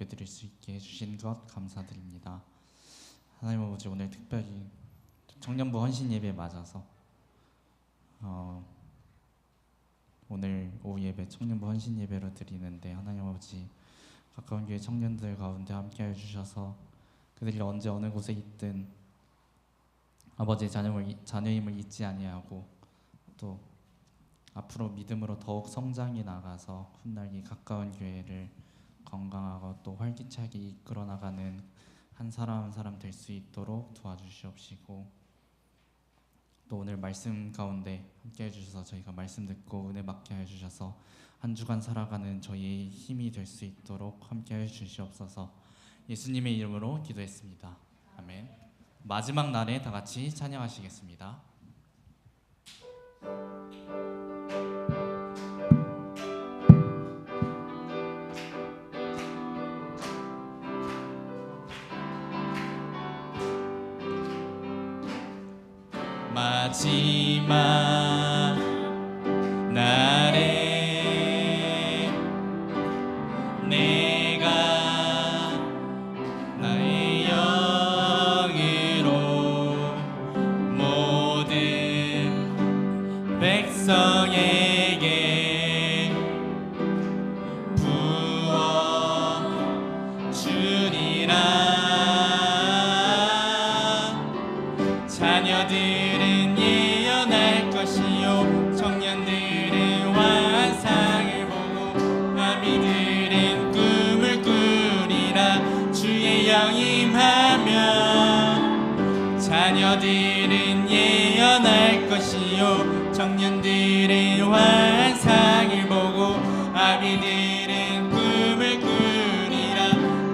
예배드릴 수 있게 해주신 것 감사드립니다. 하나님 아버지, 오늘 특별히 청년부 헌신 예배 맞아서 오늘 오후 예배 청년부 헌신 예배로 드리는데, 하나님 아버지, 가까운 교회 청년들 가운데 함께하여 주셔서 그들이 언제 어느 곳에 있든 아버지의 자녀임을 잊지 아니하고 또 앞으로 믿음으로 더욱 성장해 나가서 훗날 이 가까운 교회를 건강하고 또 활기차게 이끌어 나가는 한 사람 한 사람 될 수 있도록 도와주시옵시고, 또 오늘 말씀 가운데 함께 해주셔서 저희가 말씀 듣고 은혜 받게 해주셔서 한 주간 살아가는 저희의 힘이 될 수 있도록 함께 해주시옵소서. 예수님의 이름으로 기도했습니다. 아멘. 마지막 날에 다 같이 찬양하시겠습니다. 마지막 날에 내가 나의 영으로 모든 백성에게 부어주리라. 자녀들은 예언할 것이요 청년들은 환상을 보고 아미들은 꿈을 꾸리라. 주의 영임하면 자녀들은 예언할 것이요 청년들은 환상을 보고 아미들은 꿈을 꾸리라.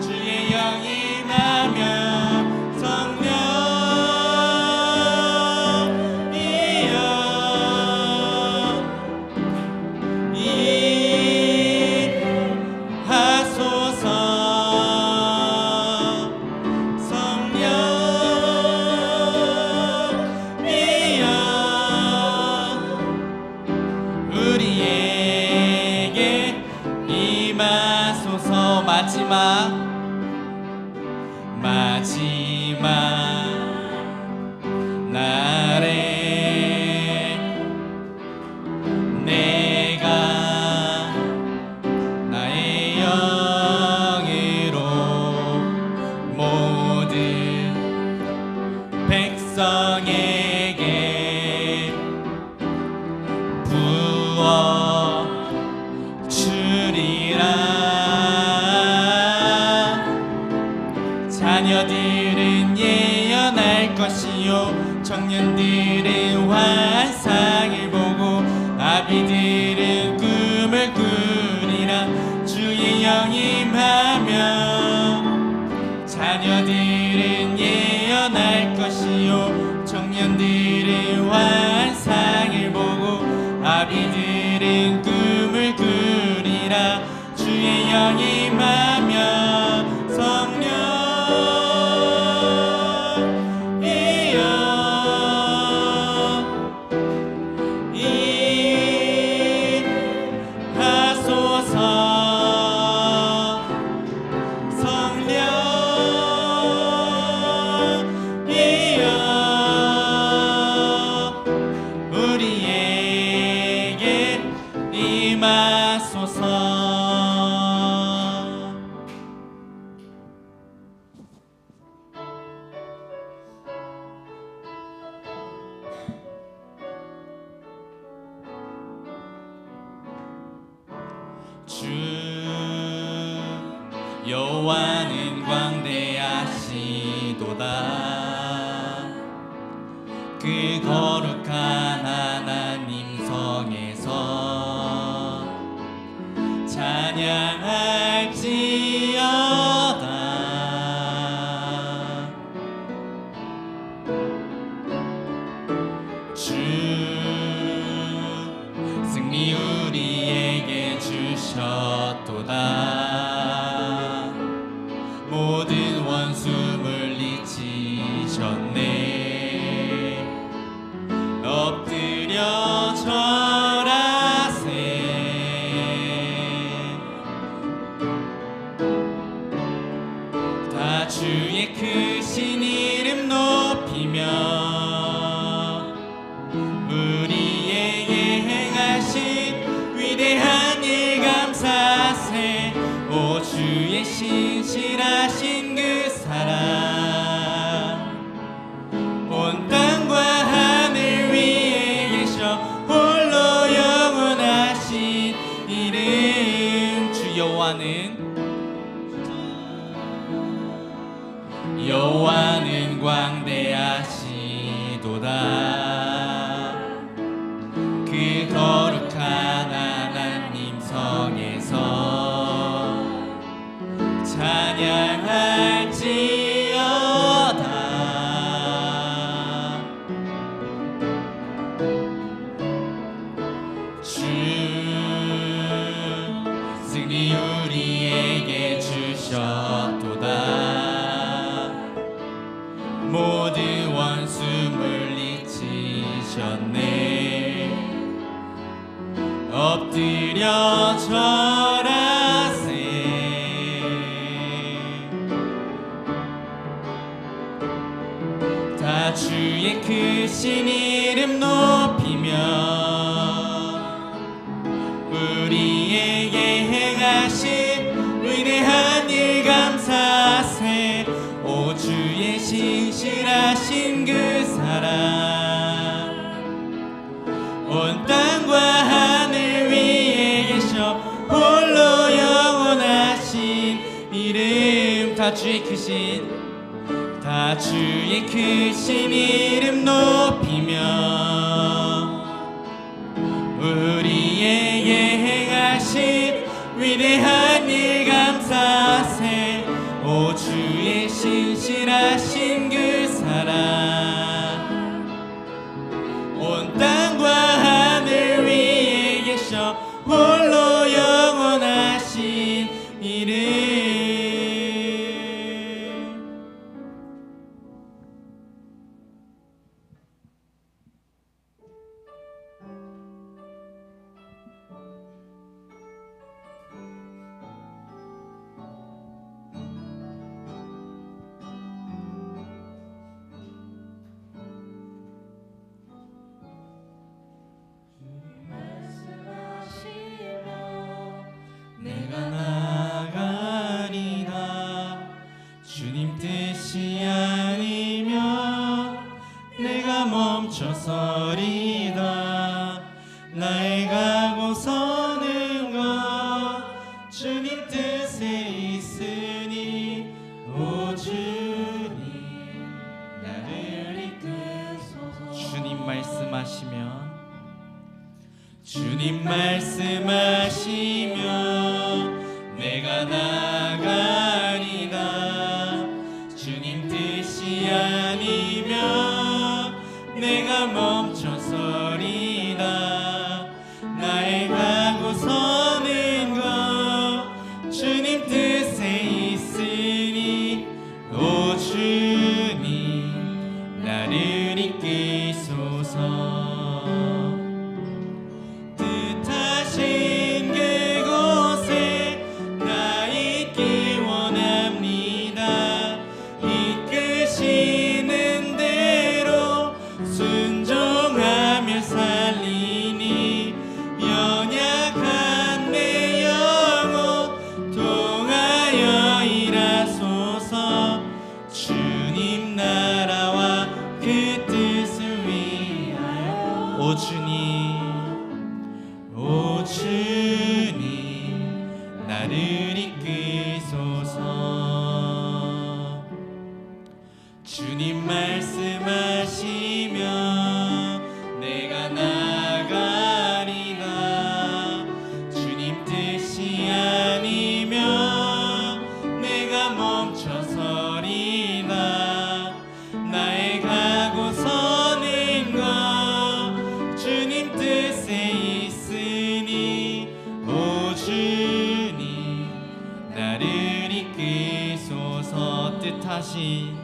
주의 영임하면 성령 마지막 날에 내가 나의 영으로 모든 백성에게 부어주리라. 자녀들은 예언할 것이요 청년들은 환상을 보고 아비들은 꿈을 꾸리라. 주의 영임하면 자녀들은 예언할 것이요 청년들은 환상을 보고 아비들은 꿈을 꾸리라. 주의 영임하면 성령 주 여호와는 광대하시도다. 그 거룩한 하나님 성에서 찬양할지어다. 주 승리 우리에게 주셨도다. 모든 원수 물리치셨네. 주의 크신 이름 높이며 우리에게 행하신 위대한 일 감사세. 오 주의 신실하신 그 사랑 온 땅과 하늘 위에 계셔 홀로 영원하신 이름. 주 여호와는 광대하시도다. 그 거룩한 하나님 성에서 찬양할지어다. 주 승리 우리에게 주셨도다. 모든 원수 물리치셨네. 엎드려 절하세. 다 주의 크신 이름 높이며 우리에게 행하신 위대한 일 감사세. 오 주의 신실하신 그 사랑 온 땅과 하늘 위에 계셔 홀로 영원하신 이름. 다 주의 크신 이름 높이며 우리에게 행하신 위대한 일 감사세. 오 주의 신실하신 그 사랑 온 땅과 하늘 위에 계셔 홀로 영원하신 이름. 내가 나가리라. 주님 뜻이 아니면 내가 멈춰서리다. 나의 가고 서는 것 주님 뜻에 있으니 오 주님 나를 이끄소서. 주님 말씀하시면 내가 나가리라. 주님 뜻이 아니면 내가 멈춰서리다. 나의 가고 서는 것 주님 뜻에 있으니 오 주님 나를 이끄소서. 오 주님 나를 이끄소서. 주님 말씀하시면 내가 나가리라. 주님 뜻이 아니면 내가 멈춰서리다. 나의 가고 서는 것 주님 뜻에 있으니 오 주님 나를 이끄소서. 뜻하신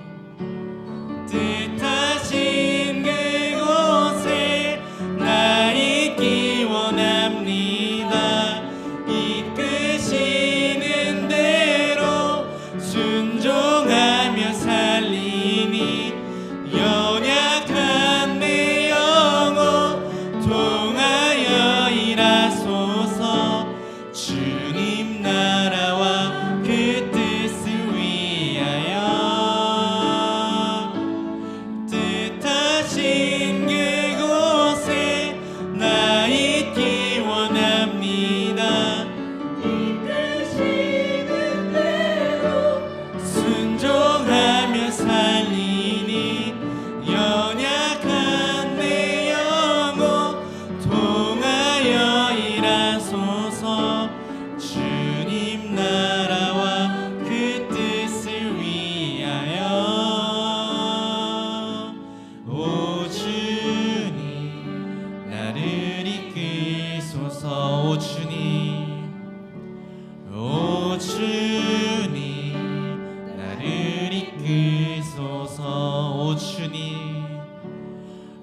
그곳에 나 있기 원합니다. 이끄시는 대로 순종하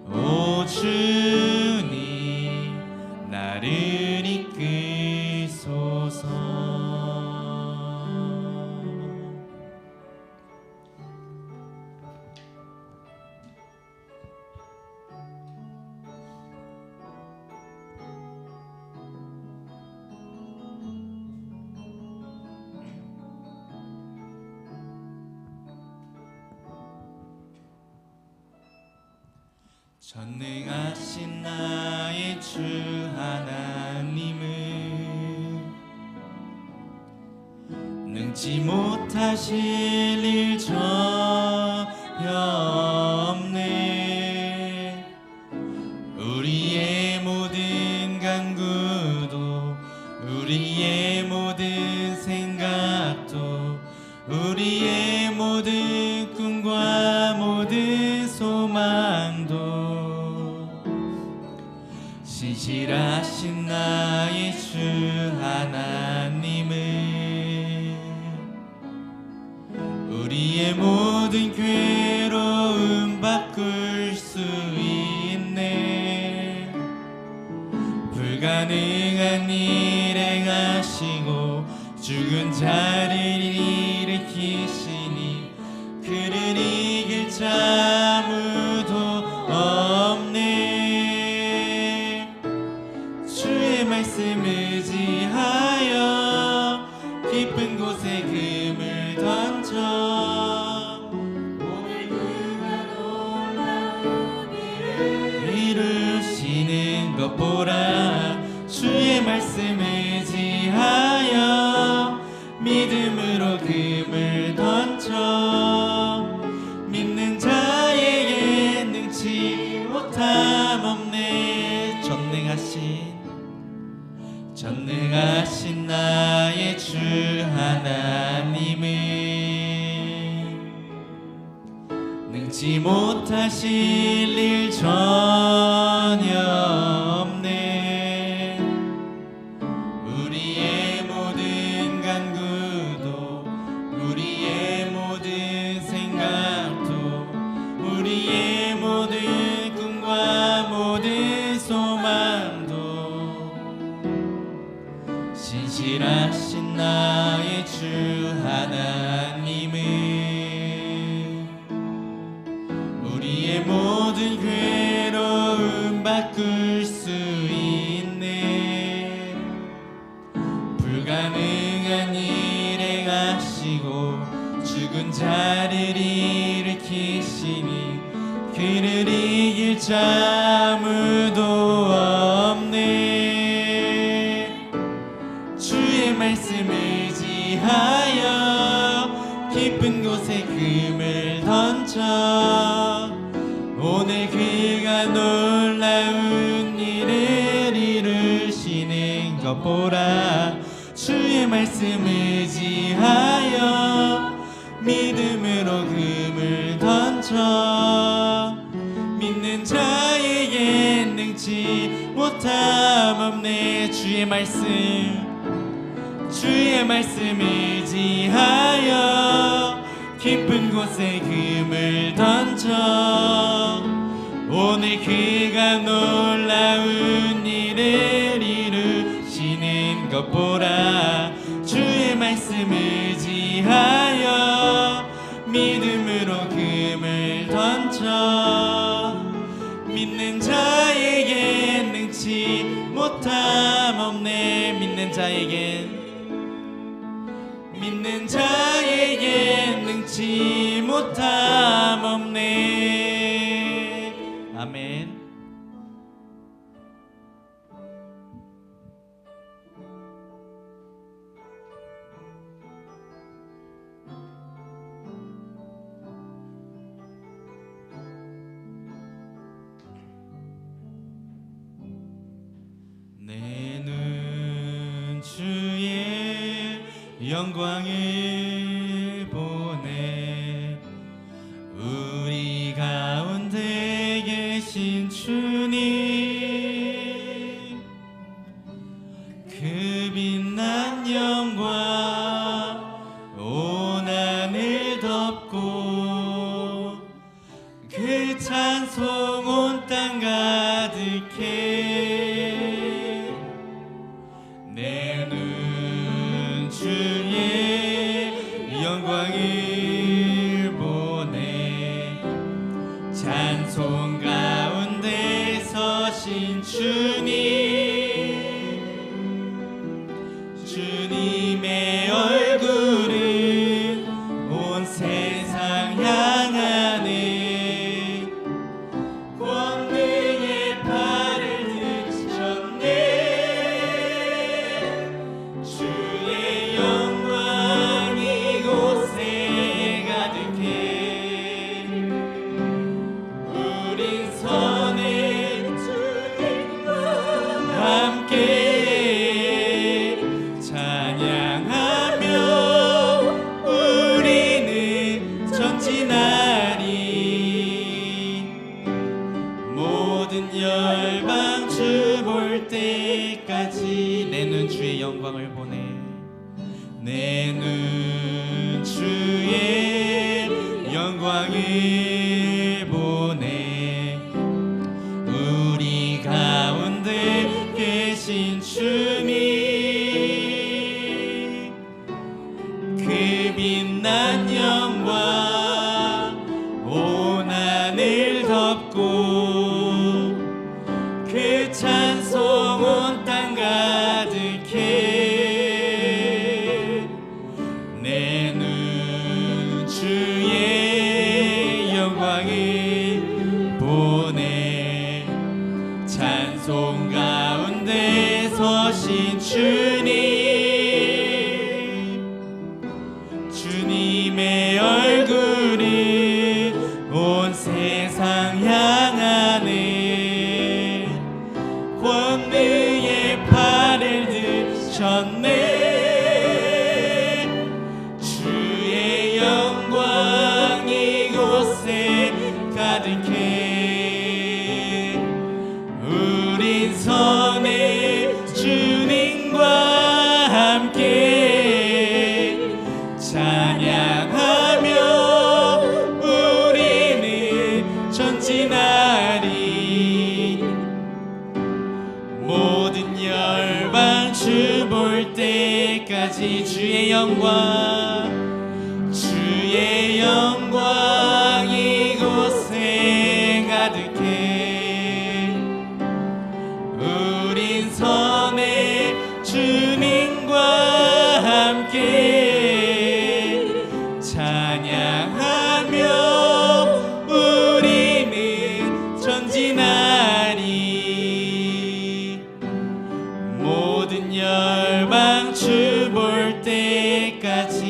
오 주님 나를 이끄소서. 전능하신 나의 주 하나님은 능치 못하실 일 전혀 없네. 우리의 모든 간구도 우리의 모든 생각도 우리의 모든 꿈과 모든 소망도 신실하신 나의 주 하나님은 우리의 모든 괴로움 바꿀 수 있네. 불가능한 일 행하시고 죽은 자를 일으키시니 그를 이길 자 아무도 없네. 주의 말씀 의지하여 깊은 곳에 금을 던져 오늘 그가 놀라운 일을 이루시는 것 보라. 주의 말씀 의지하여 믿음으로 금을 던져 믿는 자에게 능치 못함 없네. 전능하신 나의 주 하나님은 능치 못하실 일 전혀 없네. 우리의 모든 간구도 우리의 모든 생각도 우리의 모든 꿈과 모든 소망도 신실하신 나의 주 하나님은 우리의 모든 괴로움 바꿀 수 있네. 불가능한 일 행하시고 죽은 자를 일으키시니 그를 이길 자 아무도 없네. 주의 말씀 의지하여 깊은 곳에 금을 던져 오늘 그가 놀라운 일을 이루시는 것 보라. 주의 말씀 의지하여 믿음으로 금을 던져 믿는 자에게 능치 못함 없네. 주의 말씀 의지하여 깊은 곳에 금을 던져 오늘 그가 놀라운 일을 이루시는 것 보라. 주의 말씀 의지하여 믿음으로 금을 던져 믿는 자에게 능치 못함 없네. 믿는 자에게 능치 못함 없네. 아멘. 내 눈 주의 영광을 보네. 우리 가운데 계신 주님 그 빛난 영광 온 하늘 덮고 빛난 영광 온 하늘 덮고 그 찬송 온 땅 가득해 내 눈 주의 영광을 보네 찬송 가운데 서신 주님의 얼굴이 온 세상 향하네 권능의 팔을 드셨네 주의 영광 이곳에 가득해 우린 선의 주님과 함께 찬양하며 우리는 전진하리 모든 열방 주 볼 때까지 주의 영광 이곳에 가득해 우린 선의 주님과 함께 찬양하며 우리는 전진하리 모든 열방 주 볼 때까지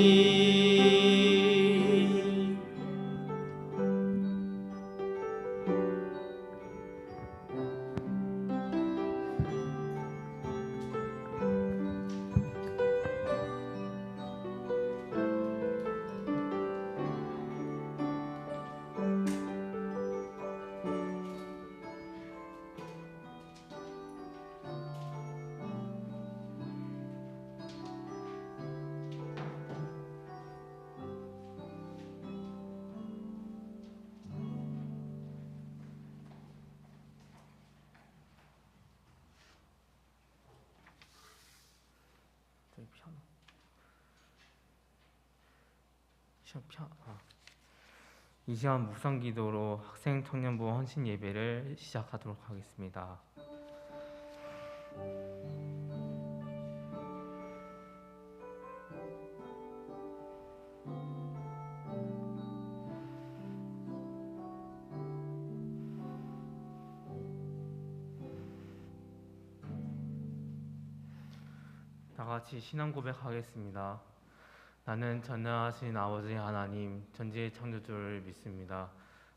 이 시간 묵상 기도로 학생 청년부 헌신 예배를 시작하도록 하겠습니다. 다 같이 신앙 고백하겠습니다. 나는 전능하신 아버지 하나님 전지의 창조주를 믿습니다.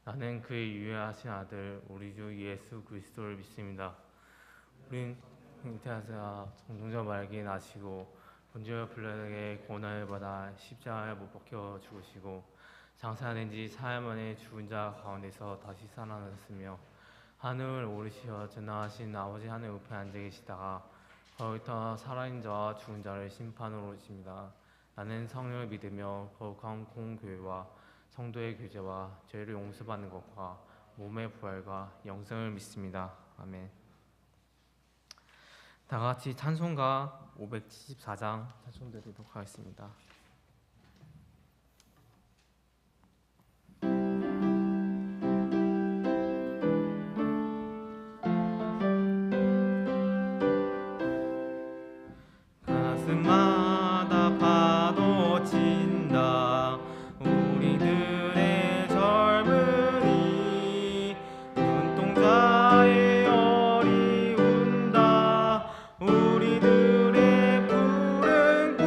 나는 그의 유일하신 아들 우리 주 예수 그리스도를 믿습니다. 우린 잉태하사 정동자 말기에 나시고 본디오 빌라에게 고난을 받아 십자가에 못 박혀 죽으시고 장사된 지 사흘 만에 죽은 자 가운데서 다시 살아나셨으며 하늘을 오르시어 전능하신 아버지 하늘 우편에 앉아 계시다가 거기서 살아있는 자와 죽은 자를 심판으로 오십니다. 나는 성령을 믿으며 거룩한 공교회와 성도의 교제와 죄를 용서받는 것과 몸의 부활과 영생을 믿습니다. 아멘. 다 같이 찬송가 574장 찬송드리도록 하겠습니다. 가슴마다 파도 친다 우리들의 젊은이 눈동자의 열이 운다 우리들의 푸른 꿈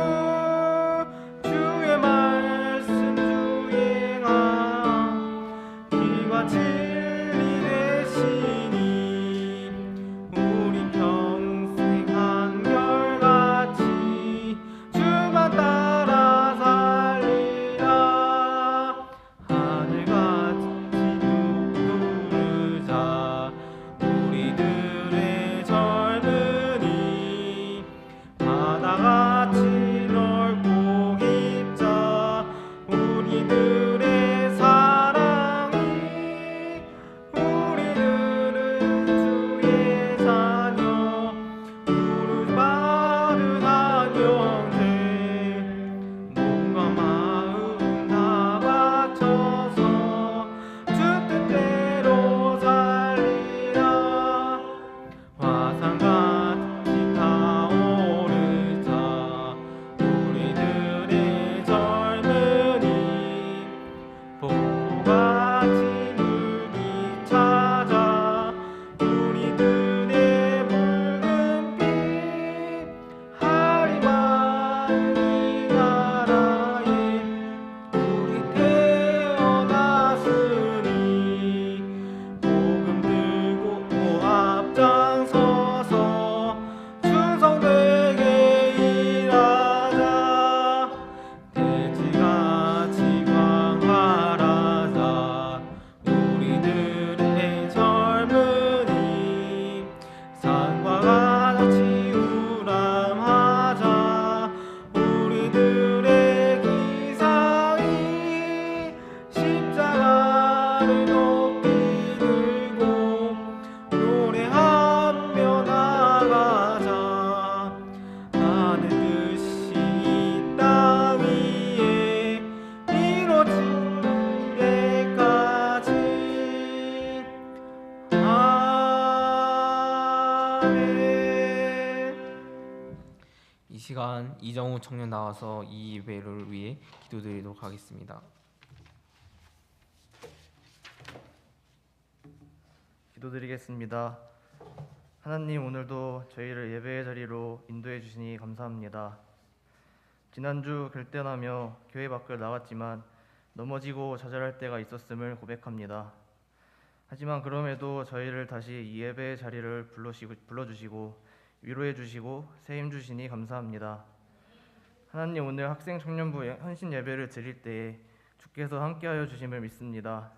나를 높이 들고 노래하며 나가자. 하늘 뜻이 이 땅 위에 이루어질 때까지. 아멘. 이 시간 이정우 청년 나와서 이 예배를 위해 기도드리도록 하겠습니다. 기도드리겠습니다. 하나님, 오늘도 저희를 예배의 자리로 인도해 주시니 감사합니다. 지난주 결단하며 교회 밖을 나갔지만 넘어지고 좌절할 때가 있었음을 고백합니다. 하지만 그럼에도 저희를 다시 이 예배의 자리를 불러주시고 위로해 주시고 새 힘 주시니 감사합니다. 하나님, 오늘 학생 청년부 헌신 예배를 드릴 때에 주께서 함께하여 주심을 믿습니다.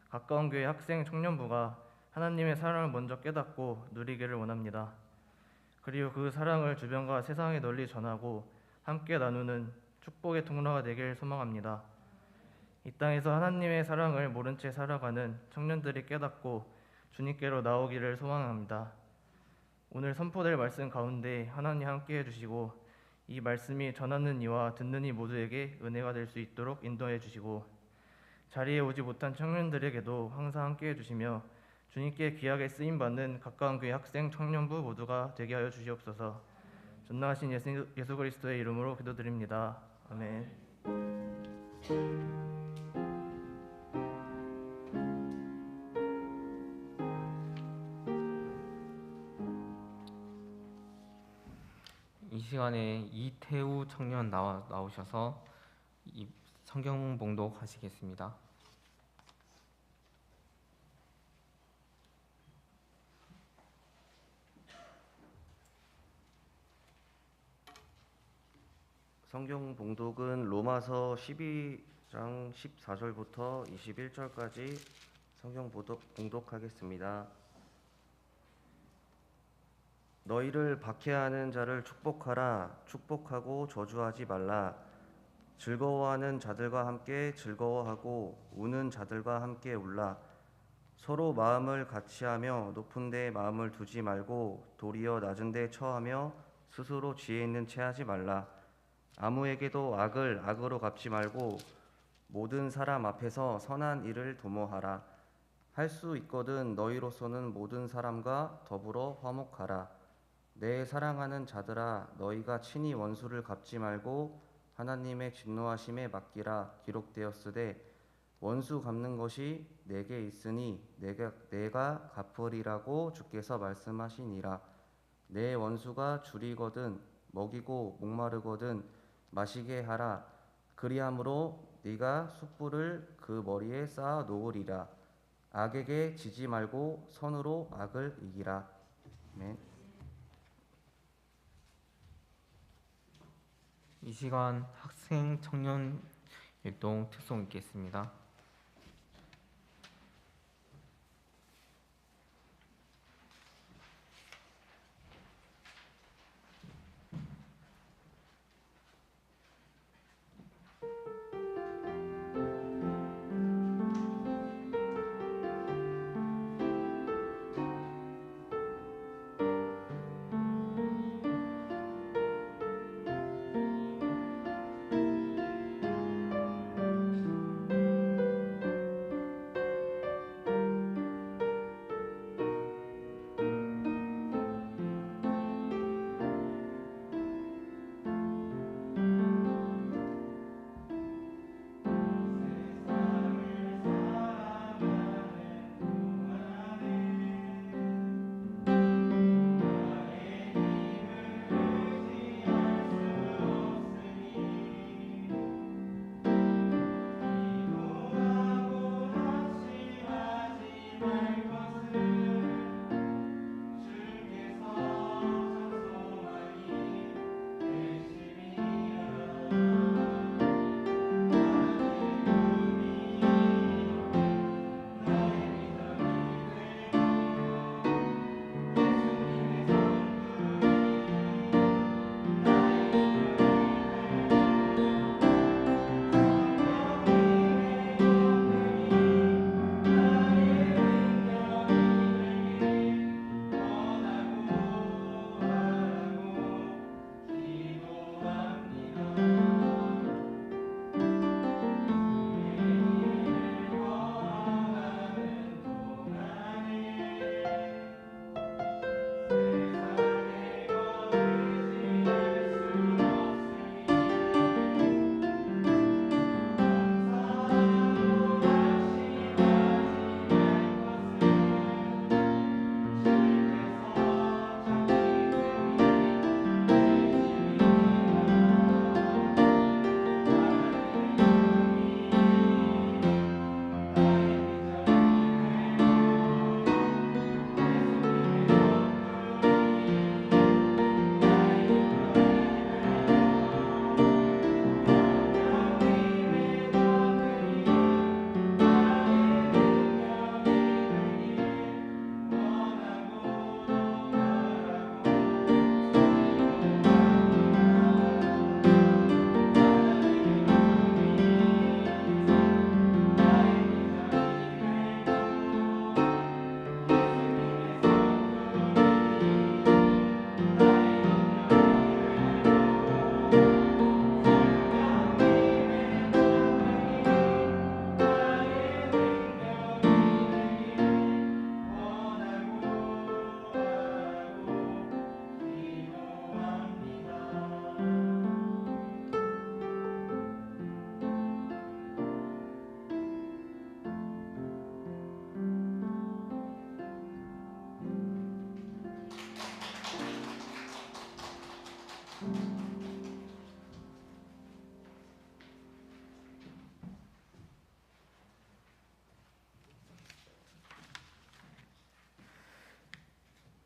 가까운 교회 학생 청년부가 하나님의 사랑을 먼저 깨닫고 누리기를 원합니다. 그리고 그 사랑을 주변과 세상에 널리 전하고 함께 나누는 축복의 통로가 되길 소망합니다. 이 땅에서 하나님의 사랑을 모른 채 살아가는 청년들이 깨닫고 주님께로 나오기를 소망합니다. 오늘 선포될 말씀 가운데 하나님 함께 해주시고 이 말씀이 전하는 이와 듣는 이 모두에게 은혜가 될 수 있도록 인도해 주시고 자리에 오지 못한 청년들에게도 항상 함께 해주시며 주님께 귀하게 쓰임받는 가까운 교회 학생 청년부 모두가 되게 하여 주시옵소서. 전능하신 예수 그리스도의 이름으로 기도드립니다. 아멘. 이 시간에 이태우 청년 나오셔서 이 성경 봉독 하시겠습니다. 성경 봉독은 로마서 12장 14절부터 21절까지 성경 봉독하겠습니다. 너희를 박해하는 자를 축복하라. 축복하고 저주하지 말라. 즐거워하는 자들과 함께 즐거워하고 우는 자들과 함께 울라. 서로 마음을 같이하며 높은 데 마음을 두지 말고 도리어 낮은 데 처하며 스스로 지혜 있는 채 하지 말라. 아무에게도 악을 악으로 갚지 말고 모든 사람 앞에서 선한 일을 도모하라. 할 수 있거든 너희로서는 모든 사람과 더불어 화목하라. 내 사랑하는 자들아, 너희가 친히 원수를 갚지 말고 하나님의 진노하심에 맡기라. 기록되었으되 원수 갚는 것이 내게 있으니 내가 갚으리라고 주께서 말씀하시니라. 내 원수가 줄이거든 먹이고 목마르거든 마시게 하라. 그리함으로 네가 숯불을 그 머리에 쌓아 놓으리라. 악에게 지지 말고 선으로 악을 이기라. 아멘. 이 시간 학생 청년 일동 특송 있겠습니다.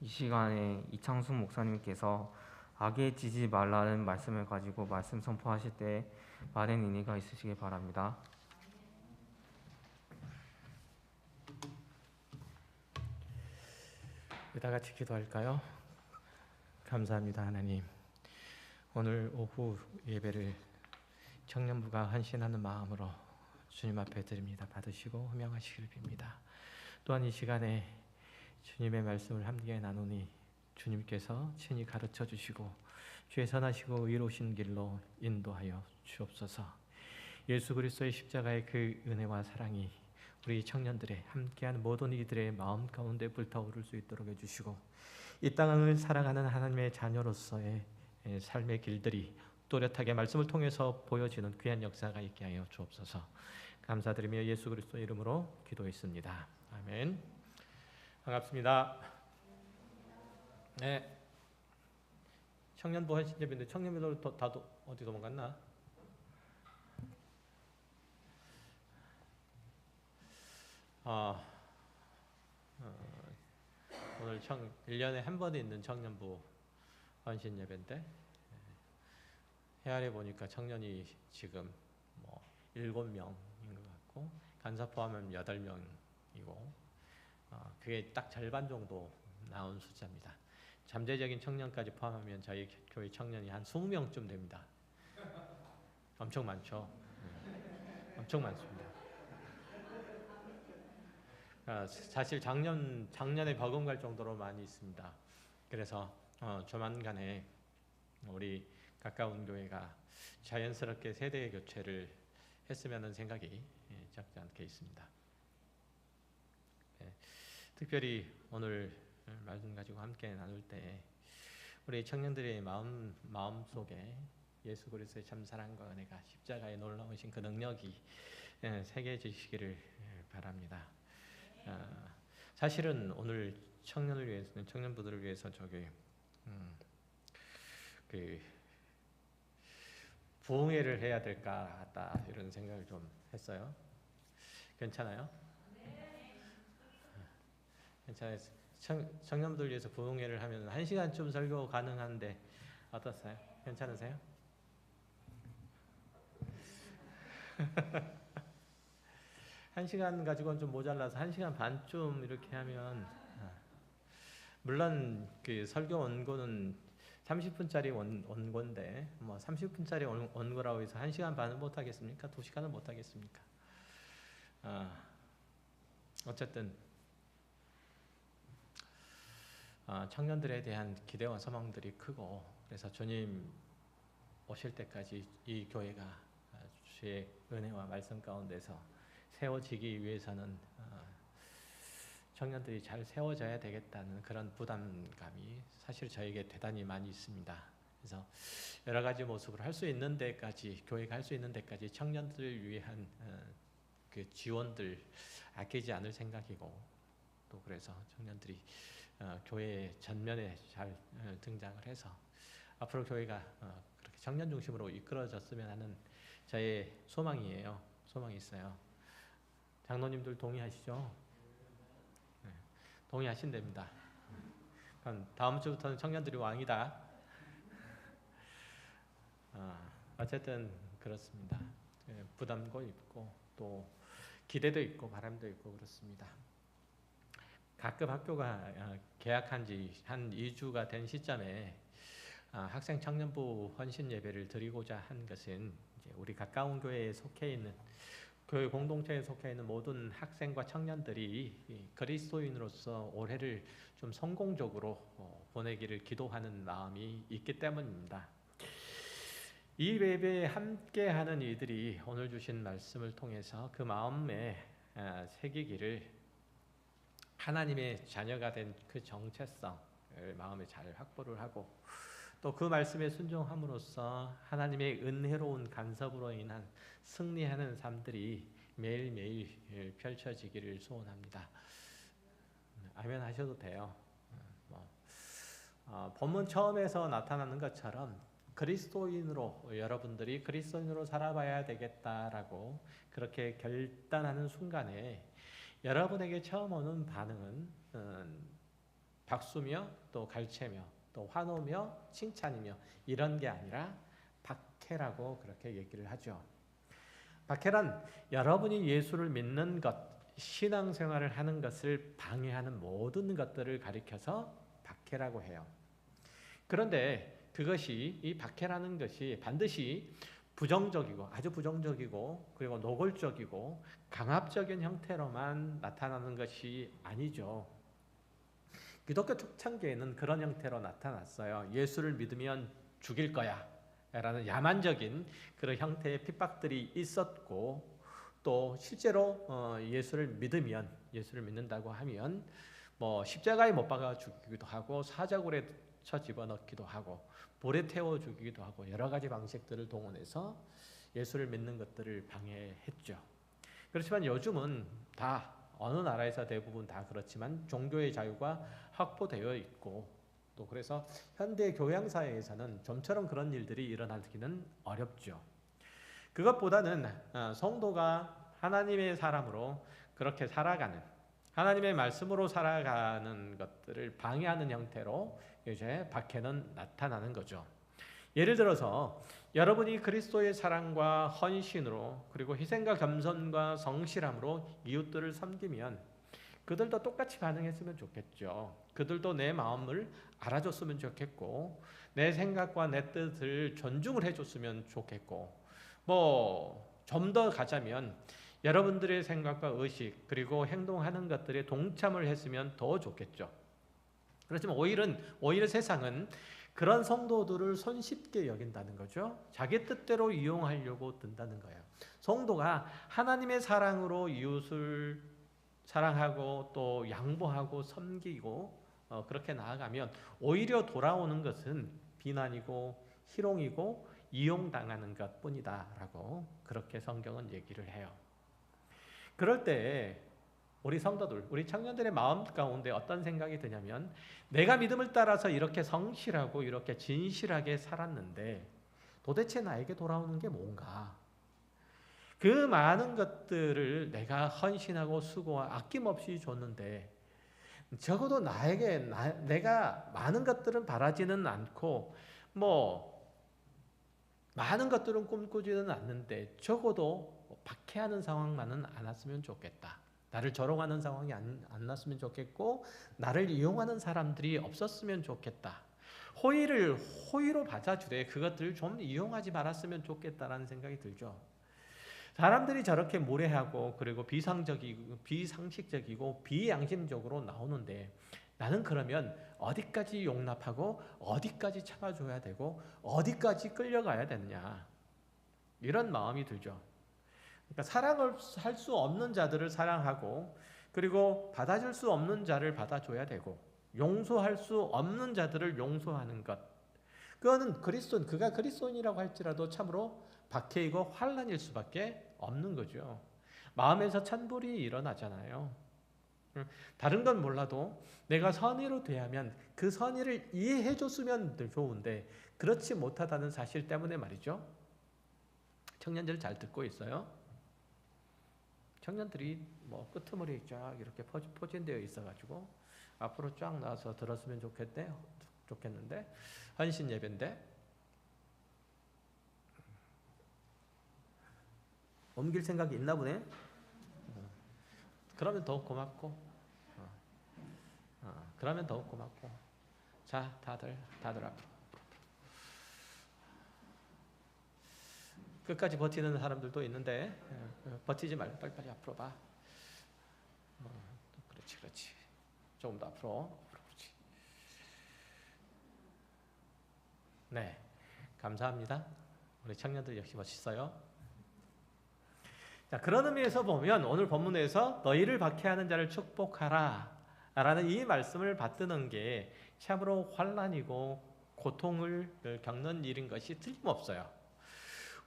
이 시간에 이창숙 목사님께서 악에 지지 말라는 말씀을 가지고 말씀 선포하실 때 많은 의미가 있으시길 바랍니다. 다 같이 기도할까요? 감사합니다, 하나님. 오늘 오후 예배를 청년부가 헌신하는 마음으로 주님 앞에 드립니다. 받으시고 흠양하시기를 빕니다. 또한 이 시간에 주님의 말씀을 함께 나누니 주님께서 친히 가르쳐 주시고 주의 선하시고 의로우신 길로 인도하여 주옵소서. 예수 그리스도의 십자가의 그 은혜와 사랑이 우리 청년들의 함께하는 모든 이들의 마음 가운데 불타오를 수 있도록 해주시고 이 땅을 살아가는 하나님의 자녀로서의 삶의 길들이 또렷하게 말씀을 통해서 보여지는 귀한 역사가 있게 하여 주옵소서. 감사드리며 예수 그리스도 이름으로 기도했습니다. 아멘. 반갑습니다. 네. 청년부 헌신예배인데 청년부들 다 어디 도망갔나? 오늘 1년에 한 번 있는 청년부 헌신 예배인데 헤아려 보니까 청년이 지금 7명인 것 같고 간사 포함하면 8명이고 그게 딱 절반 정도 나온 숫자입니다. 잠재적인 청년까지 포함하면 저희 교회 청년이 한 20명쯤 됩니다. 엄청 많죠? 엄청 많습니다. 사실 작년에 버금갈 정도로 많이 있습니다. 그래서 조만간에 우리 가까운 교회가 자연스럽게 세대 교체를 했으면 하는 생각이 적지 않게 있습니다. 특별히 오늘 말씀 가지고 함께 나눌 때 우리 청년들의 마음 속에 예수 그리스도의 참 사랑과 은혜가 십자가에 놀라우신 그 능력이 새겨지시기를 바랍니다. 사실은 오늘 청년을 위해서는 청년부들을 위해서 그 부흥회를 해야 될까 하다 이런 생각을 좀 했어요. 괜찮아요? 괜찮아요. 청년부들 위해서 부흥회를 하면 1시간쯤 설교 가능한데 어떠세요? 괜찮으세요? 한 시간 가지고는 좀 모자라서 1시간 반쯤 이렇게 하면 물론 그 설교 원고는 30분짜리 원고인데 30분짜리 원고라고 해서 1시간 반은 못 하겠습니까? 2시간은 못 하겠습니까? 어쨌든 청년들에 대한 기대와 소망들이 크고 그래서 주님 오실 때까지 이 교회가 주의 은혜와 말씀 가운데서 세워지기 위해서는 청년들이 잘 세워져야 되겠다는 그런 부담감이 사실 저에게 대단히 많이 있습니다. 그래서 여러 가지 모습을 할 수 있는 데까지 교회가 할 수 있는 데까지 청년들을 위한 그 지원들 아끼지 않을 생각이고 또 그래서 청년들이 교회 전면에 잘 등장을 해서 앞으로 교회가 그렇게 청년 중심으로 이끌어졌으면 하는 저의 소망이에요. 소망이 있어요. 장로님들 동의하시죠? 네, 동의하신답니다. 그럼 다음 주부터는 청년들이 왕이다. 어쨌든 그렇습니다. 부담도 있고 또 기대도 있고 바람도 있고 그렇습니다. 가끔 학교가 개학한 지 한 2주가 된 시점에 학생 청년부 헌신 예배를 드리고자 한 것은 이제 우리 가까운 교회에 속해 있는 교회 공동체에 속해 있는 모든 학생과 청년들이 그리스도인으로서 올해를 좀 성공적으로 보내기를 기도하는 마음이 있기 때문입니다. 이 예배에 함께하는 이들이 오늘 주신 말씀을 통해서 그 마음에 새기기를 하나님의 자녀가 된 그 정체성을 마음에 잘 확보를 하고 또 그 말씀에 순종함으로써 하나님의 은혜로운 간섭으로 인한 승리하는 삶들이 매일매일 펼쳐지기를 소원합니다. 아멘 하셔도 돼요. 본문 처음에서 나타나는 것처럼 그리스도인으로 여러분들이 그리스도인으로 살아봐야 되겠다라고 그렇게 결단하는 순간에 여러분에게 처음 오는 반응은 박수며 또 갈채며 또 환호며 칭찬이며 이런 게 아니라 박해라고 그렇게 얘기를 하죠. 박해란 여러분이 예수를 믿는 것, 신앙생활을 하는 것을 방해하는 모든 것들을 가리켜서 박해라고 해요. 그런데 그것이, 이 박해라는 것이 반드시 부정적이고 아주 부정적이고 그리고 노골적이고 강압적인 형태로만 나타나는 것이 아니죠. 기독교 초창기에는 그런 형태로 나타났어요. 예수를 믿으면 죽일 거야 라는 야만적인 그런 형태의 핍박들이 있었고, 또 실제로 예수를 믿는다고 하면 뭐 십자가에 못 박아 죽이기도 하고 사자굴에 쳐 집어넣기도 하고 불에 태워 죽이기도 하고 여러 가지 방식들을 동원해서 예수를 믿는 것들을 방해했죠. 그렇지만 요즘은 다 어느 나라에서 대부분 다 그렇지만 종교의 자유가 확보되어 있고, 또 그래서 현대 교양 사회에서는 좀처럼 그런 일들이 일어나기는 어렵죠. 그것보다는 성도가 하나님의 사람으로 그렇게 살아가는, 하나님의 말씀으로 살아가는 것들을 방해하는 형태로 이제 박해는 나타나는 거죠. 예를 들어서 여러분이 그리스도의 사랑과 헌신으로 그리고 희생과 겸손과 성실함으로 이웃들을 섬기면 그들도 똑같이 반응했으면 좋겠죠. 그들도 내 마음을 알아줬으면 좋겠고 내 생각과 내 뜻을 존중을 해줬으면 좋겠고, 뭐 좀 더 가자면 여러분들의 생각과 의식 그리고 행동하는 것들에 동참을 했으면 더 좋겠죠. 그렇지만 오히려 세상은 그런 성도들을 손쉽게 여긴다는 거죠. 자기 뜻대로 이용하려고 든다는 거예요. 성도가 하나님의 사랑으로 이웃을 사랑하고 또 양보하고 섬기고 그렇게 나아가면 오히려 돌아오는 것은 비난이고 희롱이고 이용당하는 것뿐이다 라고 그렇게 성경은 얘기를 해요. 그럴 때 우리 성도들, 우리 청년들의 마음 가운데 어떤 생각이 드냐면, 내가 믿음을 따라서 이렇게 성실하고 이렇게 진실하게 살았는데 도대체 나에게 돌아오는 게 뭔가? 그 많은 것들을 내가 헌신하고 수고와 아낌없이 줬는데 적어도 내가 많은 것들은 바라지는 않고 뭐 많은 것들은 꿈꾸지는 않는데 적어도 박해하는 상황만은 안 왔으면 좋겠다. 나를 조롱하는 상황이 안 났으면 좋겠고 나를 이용하는 사람들이 없었으면 좋겠다. 호의로 받아주되 그것들을 좀 이용하지 말았으면 좋겠다라는 생각이 들죠. 사람들이 저렇게 무례하고 그리고 비상식적이고 비양심적으로 나오는데 나는 그러면 어디까지 용납하고 어디까지 참아줘야 되고 어디까지 끌려가야 되느냐, 이런 마음이 들죠. 그러니까 사랑을 할 수 없는 자들을 사랑하고 그리고 받아줄 수 없는 자를 받아줘야 되고 용서할 수 없는 자들을 용서하는 것, 그거는 그가 그리스도인이라고 할지라도 참으로 박해이고 환난일 수밖에 없는 거죠. 마음에서 찬불이 일어나잖아요. 다른 건 몰라도 내가 선의로 대하면 그 선의를 이해해 줬으면 좋은데 그렇지 못하다는 사실 때문에 말이죠. 청년들 잘 듣고 있어요? 청년들이 뭐 끄트머리에 쫙 이렇게 포진되어 있어가지고 앞으로 쫙 나와서 들었으면 좋겠는데 헌신 예배인데 옮길 생각이 있나 보네. 그러면 더 고맙고 그러면 더 고맙고. 자, 다들 앞으로. 끝까지 버티는 사람들도 있는데 버티지 말고 빨리빨리 앞으로 봐. 그렇지. 조금 더 앞으로. 그렇지. 네, 감사합니다. 우리 청년들 역시 멋있어요. 자, 그런 의미에서 보면 오늘 본문에서 너희를 박해하는 자를 축복하라 라는 이 말씀을 받드는 게 참으로 환난이고 고통을 겪는 일인 것이 틀림없어요.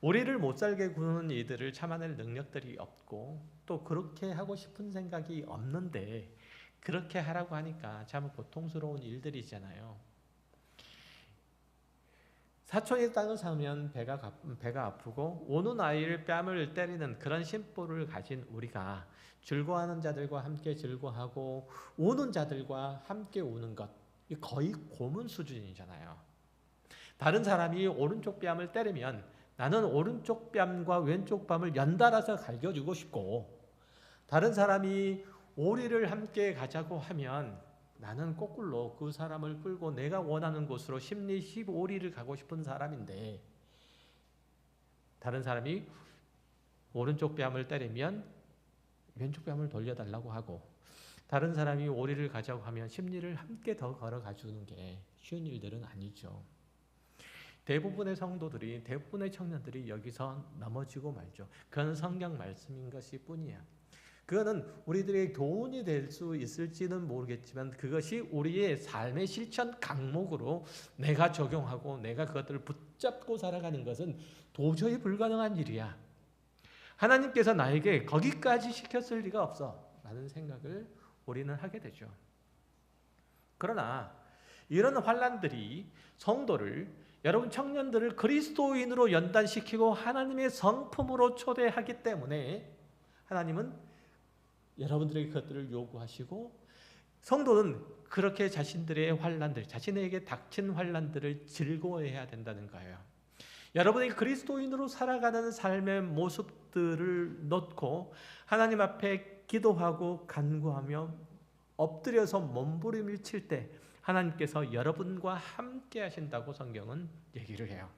우리를 못 살게 구는 이들을 참아낼 능력들이 없고 또 그렇게 하고 싶은 생각이 없는데 그렇게 하라고 하니까 참 고통스러운 일들이잖아요. 사촌이 땅을 사면 배가 아프고 우는 아이를 뺨을 때리는 그런 심보를 가진 우리가 즐거워하는 자들과 함께 즐거워하고 우는 자들과 함께 우는 것, 이 거의 고문 수준이잖아요. 다른 사람이 오른쪽 뺨을 때리면 나는 오른쪽 뺨과 왼쪽 뺨을 연달아서 갈겨주고 싶고, 다른 사람이 오리를 함께 가자고 하면 나는 거꾸로 그 사람을 끌고 내가 원하는 곳으로 심리 15리를 가고 싶은 사람인데, 다른 사람이 오른쪽 뺨을 때리면 왼쪽 뺨을 돌려달라고 하고, 다른 사람이 오리를 가자고 하면 심리를 함께 더 걸어가 주는 게 쉬운 일들은 아니죠. 대부분의 성도들이, 대부분의 청년들이 여기서 넘어지고 말죠. 그건 성경 말씀인 것이 뿐이야. 그거는 우리들의 교훈이 될 수 있을지는 모르겠지만 그것이 우리의 삶의 실천 강목으로 내가 적용하고 내가 그것들을 붙잡고 살아가는 것은 도저히 불가능한 일이야. 하나님께서 나에게 거기까지 시켰을 리가 없어 라는 생각을 우리는 하게 되죠. 그러나 이런 환난들이 성도를, 여러분 청년들을 그리스도인으로 연단시키고 하나님의 성품으로 초대하기 때문에 하나님은 여러분들에게 그것들을 요구하시고, 성도는 그렇게 자신들의 환난들, 자신에게 닥친 환난들을 즐거워해야 된다는 거예요. 여러분이 그리스도인으로 살아가는 삶의 모습들을 놓고 하나님 앞에 기도하고 간구하며 엎드려서 몸부림을 칠 때 하나님께서 여러분과 함께 하신다고 성경은 얘기를 해요.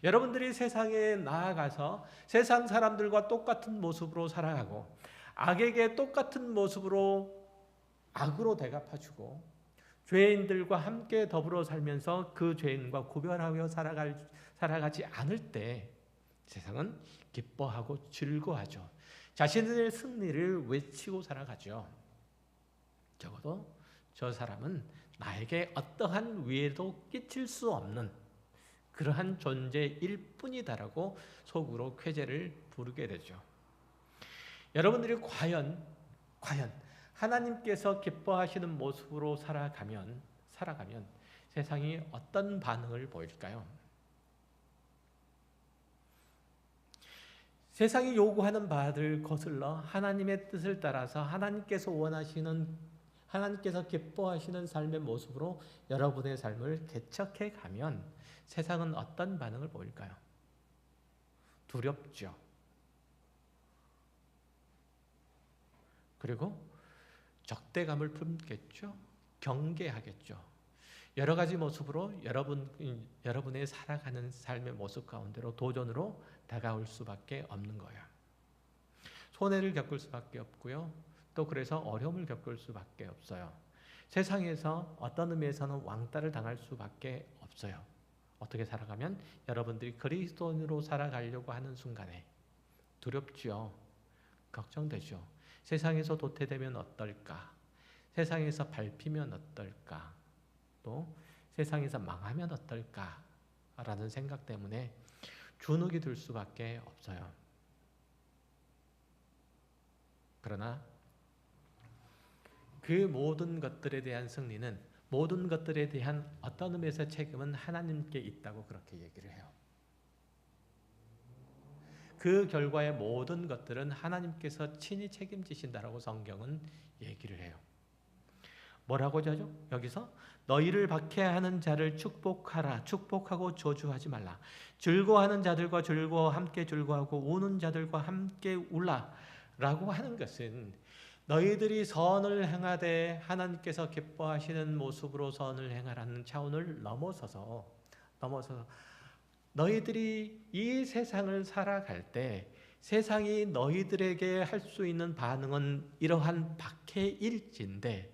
여러분들이 세상에 나아가서 세상 사람들과 똑같은 모습으로 살아가고 악에게 똑같은 모습으로 악으로 대갚아주고 죄인들과 함께 더불어 살면서 그 죄인과 구별하며 살아가지 않을 때 세상은 기뻐하고 즐거워하죠. 자신의 승리를 외치고 살아가죠. 적어도 저 사람은 나에게 어떠한 위해도 끼칠 수 없는 그러한 존재일 뿐이다라고 속으로 쾌재를 부르게 되죠. 여러분들이 과연 하나님께서 기뻐하시는 모습으로 살아가면 세상이 어떤 반응을 보일까요? 세상이 요구하는 바를 거슬러 하나님의 뜻을 따라서 하나님께서 기뻐하시는 삶의 모습으로 여러분의 삶을 개척해 가면 세상은 어떤 반응을 보일까요? 두렵죠. 그리고 적대감을 품겠죠. 경계하겠죠. 여러 가지 모습으로 여러분의 살아가는 삶의 모습 가운데로 도전으로 다가올 수밖에 없는 거예요. 손해를 겪을 수밖에 없고요. 또 그래서 어려움을 겪을 수밖에 없어요. 세상에서 어떤 의미에서는 왕따를 당할 수밖에 없어요. 어떻게 살아가면 여러분들이 그리스도인으로 살아가려고 하는 순간에 두렵죠. 걱정되죠. 세상에서 도태되면 어떨까? 세상에서 밟히면 어떨까? 또 세상에서 망하면 어떨까? 라는 생각 때문에 주눅이 들 수밖에 없어요. 그러나 그 모든 것들에 대한 승리는, 모든 것들에 대한 어떤 의미에서 책임은 하나님께 있다고 그렇게 얘기를 해요. 그 결과의 모든 것들은 하나님께서 친히 책임지신다라고 성경은 얘기를 해요. 뭐라고 하죠? 여기서 너희를 박해하는 자를 축복하라. 축복하고 저주하지 말라. 즐거워하는 자들과 함께 즐거워하고 우는 자들과 함께 울라. 라고 하는 것은 너희들이 선을 행하되 하나님께서 기뻐하시는 모습으로 선을 행하라는 차원을 넘어서서 너희들이 이 세상을 살아갈 때 세상이 너희들에게 할 수 있는 반응은 이러한 박해일진데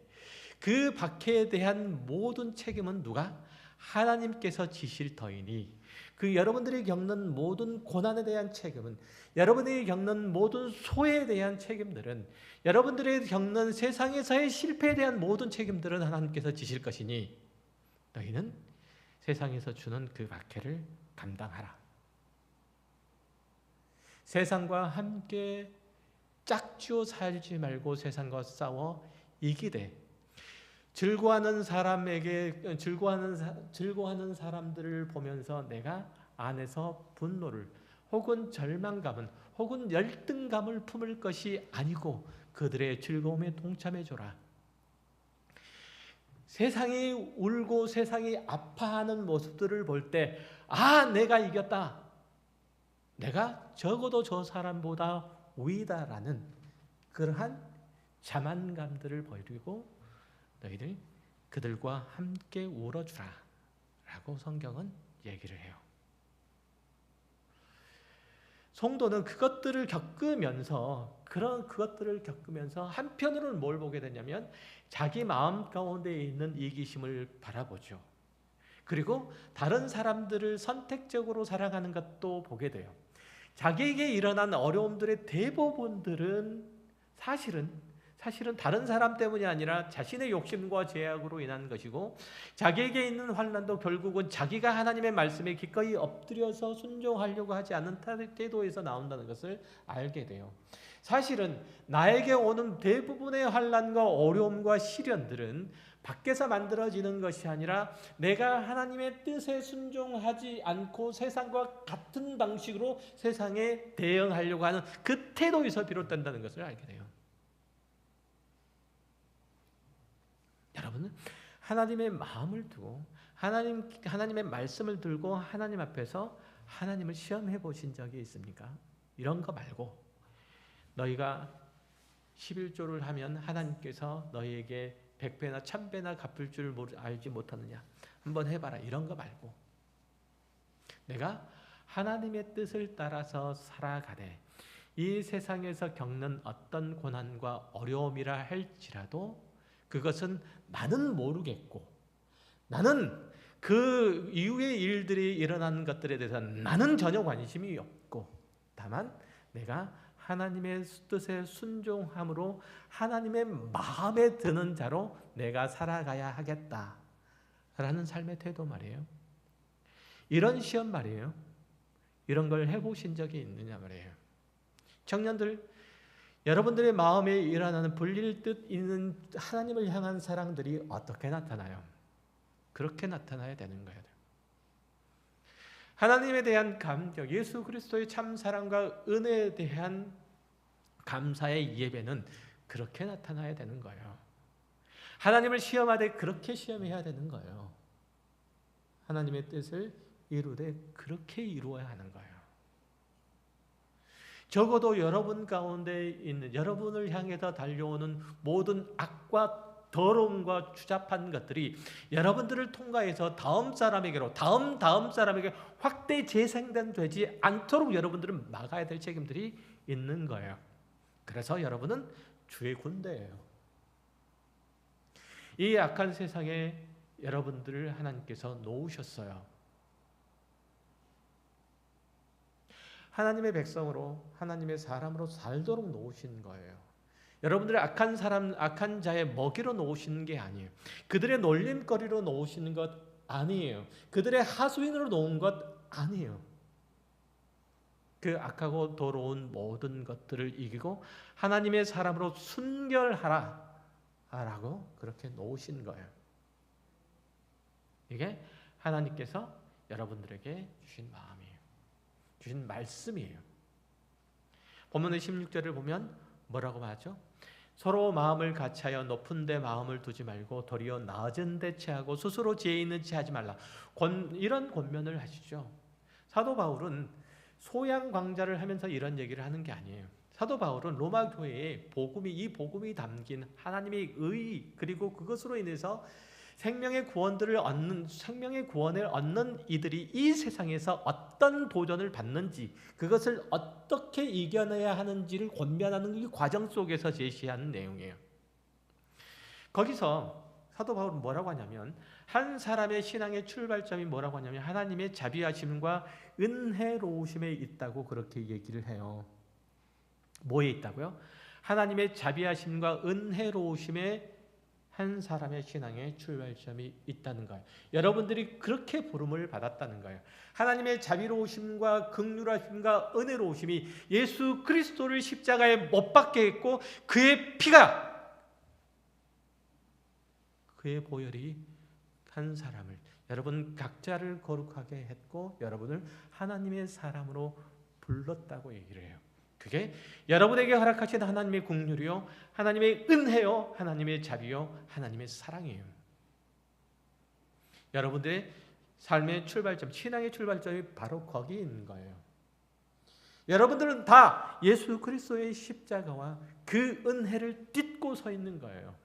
그 박해에 대한 모든 책임은 누가? 하나님께서 지실 터이니 그 여러분들이 겪는 모든 고난에 대한 책임은, 여러분들이 겪는 모든 소외에 대한 책임들은, 여러분들이 겪는 세상에서의 실패에 대한 모든 책임들은 하나님께서 지실 것이니 너희는 세상에서 주는 그 박해를 감당하라. 세상과 함께 짝지어 살지 말고 세상과 싸워 이기되 즐거워하는 사람에게 즐거워하는 사람들을 보면서 내가 안에서 분노를 혹은 절망감은 혹은 열등감을 품을 것이 아니고 그들의 즐거움에 동참해 줘라. 세상이 울고 세상이 아파하는 모습들을 볼 때 내가 이겼다. 내가 적어도 저 사람보다 우위다라는 그러한 자만감들을 버리고 너희들 그들과 함께 울어주라 라고 성경은 얘기를 해요. 성도는 그것들을 겪으면서 한편으로는 뭘 보게 되냐면 자기 마음 가운데 있는 이기심을 바라보죠. 그리고 다른 사람들을 선택적으로 사랑하는 것도 보게 돼요. 자기에게 일어난 어려움들의 대부분들은 사실은 다른 사람 때문이 아니라 자신의 욕심과 죄악으로 인한 것이고 자기에게 있는 환난도 결국은 자기가 하나님의 말씀에 기꺼이 엎드려서 순종하려고 하지 않는 태도에서 나온다는 것을 알게 돼요. 사실은 나에게 오는 대부분의 환난과 어려움과 시련들은 밖에서 만들어지는 것이 아니라 내가 하나님의 뜻에 순종하지 않고 세상과 같은 방식으로 세상에 대응하려고 하는 그 태도에서 비롯된다는 것을 알게 돼요. 여러분은 하나님의 마음을 두고 하나님의 말씀을 들고 하나님 앞에서 하나님을 시험해 보신 적이 있습니까? 이런 거 말고 너희가 11조를 하면 하나님께서 너희에게 100배나 1000배나 갚을 줄 알지 못하느냐? 한번 해봐라. 이런 거 말고 내가 하나님의 뜻을 따라서 살아가되 이 세상에서 겪는 어떤 고난과 어려움이라 할지라도 그것은 나는 모르겠고 나는 그 이후의 일들이 일어나는 것들에 대해서 나는 전혀 관심이 없고 다만 내가 하나님의 뜻에 순종함으로 하나님의 마음에 드는 자로 내가 살아가야 하겠다라는 삶의 태도 말이에요. 이런 시험 말이에요. 이런 걸 해보신 적이 있느냐 말이에요. 청년들, 여러분들의 마음에 일어나는 불릴 듯 있는 하나님을 향한 사랑들이 어떻게 나타나요? 그렇게 나타나야 되는 거예요. 하나님에 대한 감격, 예수 그리스도의 참 사랑과 은혜에 대한 감사의 예배는 그렇게 나타나야 되는 거예요. 하나님을 시험하되 그렇게 시험해야 되는 거예요. 하나님의 뜻을 이루되 그렇게 이루어야 하는 거예요. 적어도 여러분 가운데 있는 여러분을 향해서 달려오는 모든 악과 더러움과 추잡한 것들이 여러분들을 통과해서 다음 사람에게로 다음 사람에게 확대 재생되지 않도록 여러분들은 막아야 될 책임들이 있는 거예요. 그래서 여러분은 주의 군대예요. 이 악한 세상에 여러분들을 하나님께서 놓으셨어요. 하나님의 백성으로 하나님의 사람으로 살도록 놓으신 거예요. 여러분들의 악한 자의 먹이로 놓으시는 게 아니에요. 그들의 놀림거리로 놓으시는 것 아니에요. 그들의 하수인으로 놓은 것 아니에요. 그 악하고 더러운 모든 것들을 이기고 하나님의 사람으로 순결하라 라고 그렇게 놓으신 거예요. 이게 하나님께서 여러분들에게 주신 마음이에요. 주신 말씀이에요. 본문의 16절을 보면 뭐라고 하죠? 서로 마음을 같이하여 높은 데 마음을 두지 말고 도리어 낮은 데 체하고 스스로 지혜 있는 체 하지 말라. 이런 권면을 하시죠. 사도 바울은 소양 광자를 하면서 이런 얘기를 하는 게 아니에요. 사도 바울은 로마 교회에 이 복음이 담긴 하나님의 의 그리고 그것으로 인해서 생명의 구원을 얻는 이들이 이 세상에서 어떤 도전을 받는지 그것을 어떻게 이겨내야 하는지를 권면하는 이 과정 속에서 제시하는 내용이에요. 거기서 사도 바울은 뭐라고 하냐면 한 사람의 신앙의 출발점이 뭐라고 하냐면 하나님의 자비하심과 은혜로우심에 있다고 그렇게 얘기를 해요. 뭐에 있다고요? 하나님의 자비하심과 은혜로우심에 한 사람의 신앙의 출발점이 있다는 거예요. 여러분들이 그렇게 부름을 받았다는 거예요. 하나님의 자비로우심과 긍휼하심과 은혜로우심이 예수 그리스도를 십자가에 못 박게 했고 그의 피가 그의 보혈이 한 사람을, 여러분 각자를 거룩하게 했고 여러분을 하나님의 사람으로 불렀다고 얘기를 해요. 그게 여러분에게 허락하신 하나님의 긍휼이요, 하나님의 은혜요, 하나님의 자비요, 하나님의 사랑이에요. 여러분들의 삶의 출발점, 신앙의 출발점이 바로 거기 있는 거예요. 여러분들은 다 예수 그리스도의 십자가와 그 은혜를 딛고 서 있는 거예요.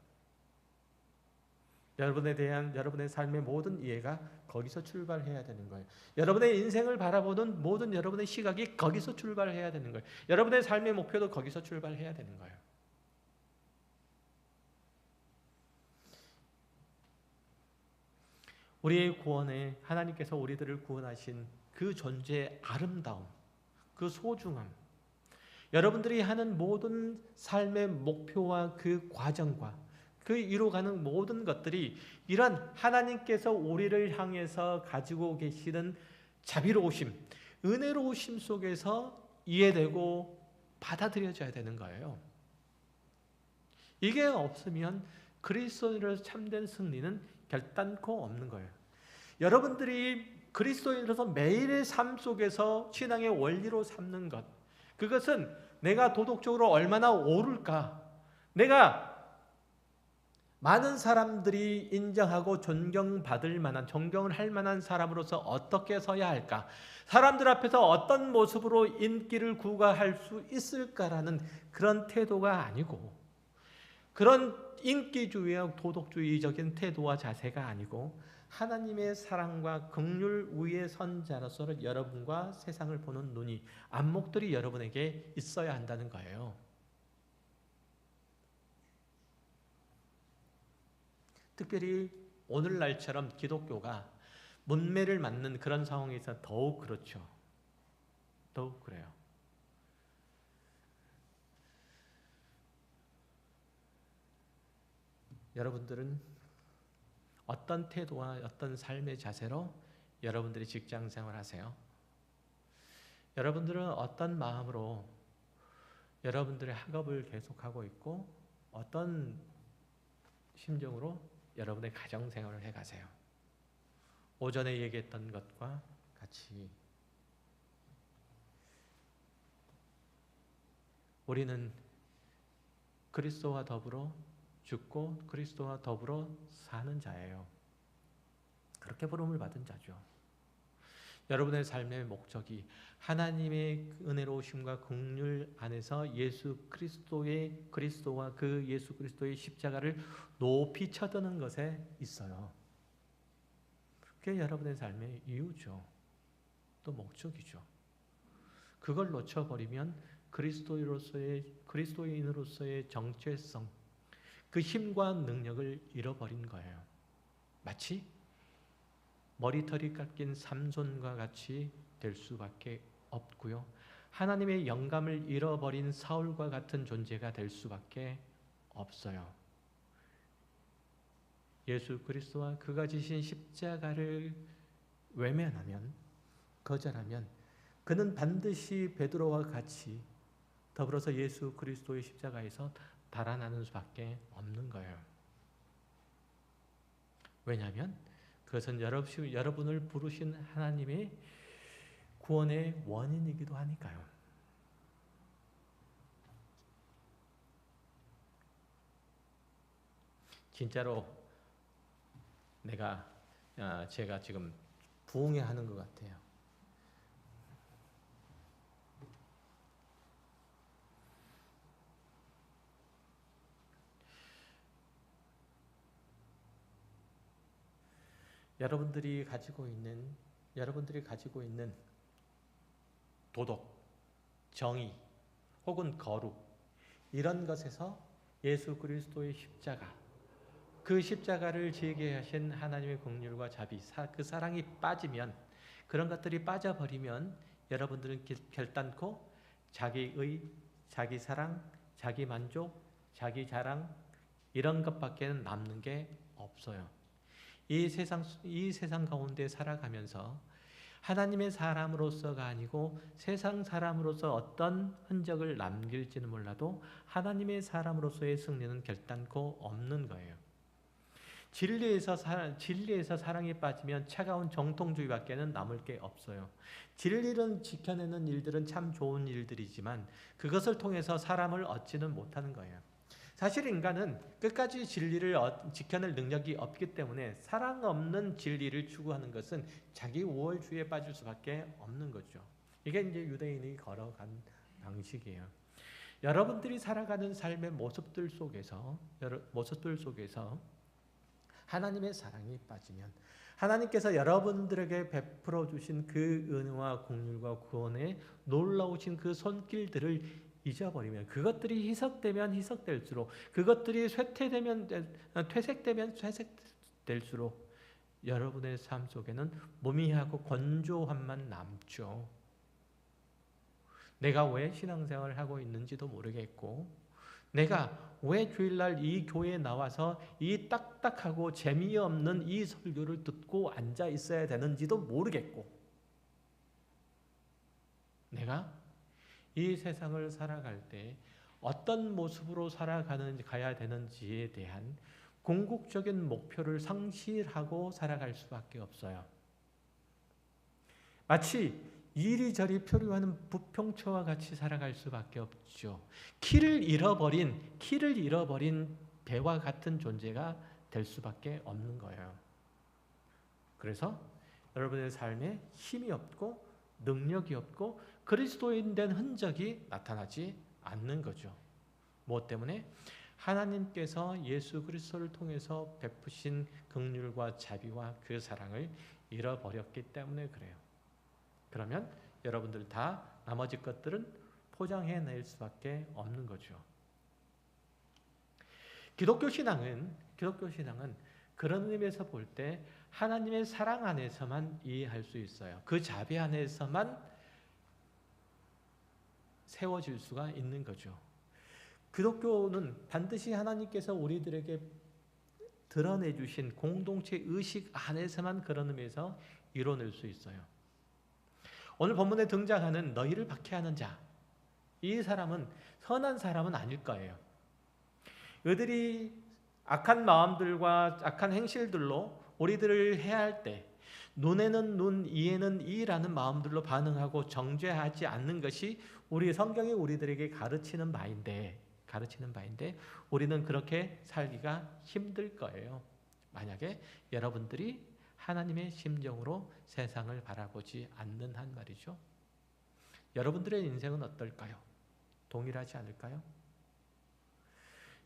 여러분에 대한 여러분의 삶의 모든 이해가 거기서 출발해야 되는 거예요. 여러분의 인생을 바라보는 모든 여러분의 시각이 거기서 출발해야 되는 거예요. 여러분의 삶의 목표도 거기서 출발해야 되는 거예요. 우리의 구원에 하나님께서 우리들을 구원하신 그 존재의 아름다움, 그 소중함, 여러분들이 하는 모든 삶의 목표와 그 과정과 그 이루어가는 모든 것들이 이런 하나님께서 우리를 향해서 가지고 계시는 자비로우심, 은혜로우심 속에서 이해되고 받아들여져야 되는 거예요. 이게 없으면 그리스도인으로서 참된 승리는 결단코 없는 거예요. 여러분들이 그리스도인으로서 매일의 삶 속에서 신앙의 원리로 삼는 것, 그것은 내가 도덕적으로 얼마나 옳을까, 내가 많은 사람들이 인정하고 존경받을 만한, 존경을 할 만한 사람으로서 어떻게 서야 할까, 사람들 앞에서 어떤 모습으로 인기를 구가할 수 있을까라는 그런 태도가 아니고, 그런 인기주의와 도덕주의적인 태도와 자세가 아니고, 하나님의 사랑과 긍휼 위에 선 자로서 여러분과 세상을 보는 눈이, 안목들이 여러분에게 있어야 한다는 거예요. 특별히 오늘날처럼 기독교가 문매를 맞는 그런 상황에서 더욱 그렇죠. 더욱 그래요. 여러분들은 어떤 태도와 어떤 삶의 자세로 여러분들이 직장 생활하세요? 여러분들은 어떤 마음으로 여러분들의 학업을 계속하고 있고 어떤 심정으로 여러분의 가정 생활을 해가세요? 오전에 얘기했던 것과 같이 우리는 그리스도와 더불어 죽고 그리스도와 더불어 사는 자예요. 그렇게 부름을 받은 자죠. 여러분의 삶의 목적이 하나님의 은혜로우심과 긍휼 안에서 예수 그리스도의 그리스도와 그 예수 그리스도의 십자가를 높이 쳐드는 것에 있어요. 그게 여러분의 삶의 이유죠. 또 목적이죠. 그걸 놓쳐버리면 그리스도인으로서의 정체성, 그 힘과 능력을 잃어버린 거예요. 마치 머리털이 깎인 삼손과 같이 될 수밖에 없고요. 하나님의 영감을 잃어버린 사울과 같은 존재가 될 수밖에 없어요. 예수 그리스도와 그가 지신 십자가를 외면하면, 거절하면 그는 반드시 베드로와 같이 더불어서 예수 그리스도의 십자가에서 달아나는 수밖에 없는 거예요. 왜냐하면 그것은 여러분을 부르신 하나님의 구원의 원인이기도 하니까요. 진짜로 제가 지금 부흥회하는 것 같아요. 여러분들이 가지고 있는 도덕, 정의, 혹은 거룩, 이런 것에서 예수 그리스도의 십자가, 그 십자가를 지게 하신 하나님의 긍휼과 자비, 그 사랑이 빠지면, 그런 것들이 빠져버리면 여러분들은 결단코 자기의, 자기 사랑, 자기 만족, 자기 자랑, 이런 것밖에는 남는 게 없어요. 이 세상 가운데 살아가면서 하나님의 사람으로서가 아니고 세상 사람으로서 어떤 흔적을 남길지는 몰라도 하나님의 사람으로서의 승리는 결단코 없는 거예요. 진리에서 사랑이 빠지면 차가운 정통주의밖에는 남을 게 없어요. 진리를 지켜내는 일들은 참 좋은 일들이지만 그것을 통해서 사람을 얻지는 못하는 거예요. 사실 인간은 끝까지 진리를 지켜낼 능력이 없기 때문에 사랑 없는 진리를 추구하는 것은 자기 우월주의에 빠질 수밖에 없는 거죠. 이게 이제 유대인이 걸어간 방식이에요. 여러분들이 살아가는 삶의 모습들 속에서 하나님의 사랑이 빠지면 하나님께서 여러분들에게 베풀어 주신 그 은혜와 공률과 구원의 놀라우신 그 손길들을 잊어버리면, 그것들이 희석되면 희석될수록, 그것들이 퇴색되면 퇴색될수록 여러분의 삶 속에는 무미하고 건조함만 남죠. 내가 왜 신앙생활을 하고 있는지도 모르겠고, 내가 왜 주일날 이 교회에 나와서 이 딱딱하고 재미없는 이 설교를 듣고 앉아 있어야 되는지도 모르겠고, 내가 이 세상을 살아갈 때 어떤 모습으로 가야 되는지에 대한 궁극적인 목표를 상실하고 살아갈 수밖에 없어요. 마치 이리저리 표류하는 부평초와 같이 살아갈 수밖에 없죠. 키를 잃어버린 배와 같은 존재가 될 수밖에 없는 거예요. 그래서 여러분의 삶에 힘이 없고 능력이 없고 그리스도인 된 흔적이 나타나지 않는 거죠. 무엇 때문에? 하나님께서 예수 그리스도를 통해서 베푸신 긍휼과 자비와 그 사랑을 잃어버렸기 때문에 그래요. 그러면 여러분들 다 나머지 것들은 포장해낼 수밖에 없는 거죠. 기독교 신앙은 그런 의미에서 볼 때 하나님의 사랑 안에서만 이해할 수 있어요. 그 자비 안에서만 세워질 수가 있는 거죠. 기독교는 반드시 하나님께서 우리들에게 드러내 주신 공동체 의식 안에서만 그런 의미에서 이뤄낼 수 있어요. 오늘 본문에 등장하는 너희를 박해하는 자, 이 사람은 선한 사람은 아닐 거예요. 그들이 악한 마음들과 악한 행실들로 우리들을 해할 때 눈에는 눈, 이에는 이라는 마음들로 반응하고 정죄하지 않는 것이 우리 성경이 우리들에게 가르치는 바인데 우리는 그렇게 살기가 힘들 거예요. 만약에 여러분들이 하나님의 심정으로 세상을 바라보지 않는 한 말이죠. 여러분들의 인생은 어떨까요? 동일하지 않을까요?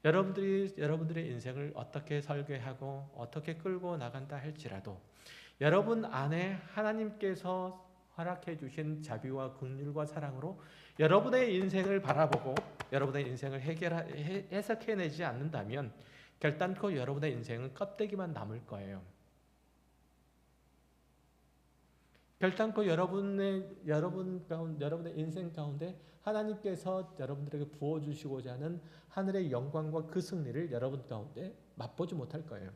여러분들의 인생을 어떻게 설계하고 어떻게 끌고 나간다 할지라도 여러분 안에 하나님께서 허락해 주신 자비와 긍휼과 사랑으로 여러분의 인생을 바라보고 여러분의 인생을 해석해내지 않는다면 결단코 여러분의 인생은 껍데기만 남을 거예요. 결단코 여러분의 인생 가운데 하나님께서 여러분들에게 부어주시고자 하는 하늘의 영광과 그 승리를 여러분 가운데 맛보지 못할 거예요.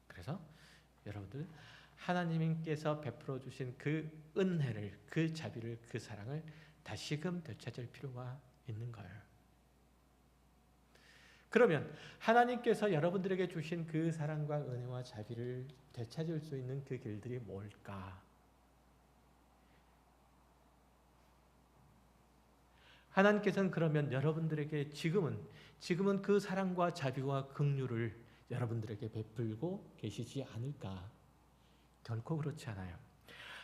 그래서 여러분들 하나님께서 베풀어 주신 그 은혜를, 그 자비를, 그 사랑을 다시금 되찾을 필요가 있는 거예요. 그러면 하나님께서 여러분들에게 주신 그 사랑과 은혜와 자비를 되찾을 수 있는 그 길들이 뭘까? 하나님께서는 그러면 여러분들에게 지금은 그 사랑과 자비와 긍휼을 여러분들에게 베풀고 계시지 않을까? 결코 그렇지 않아요.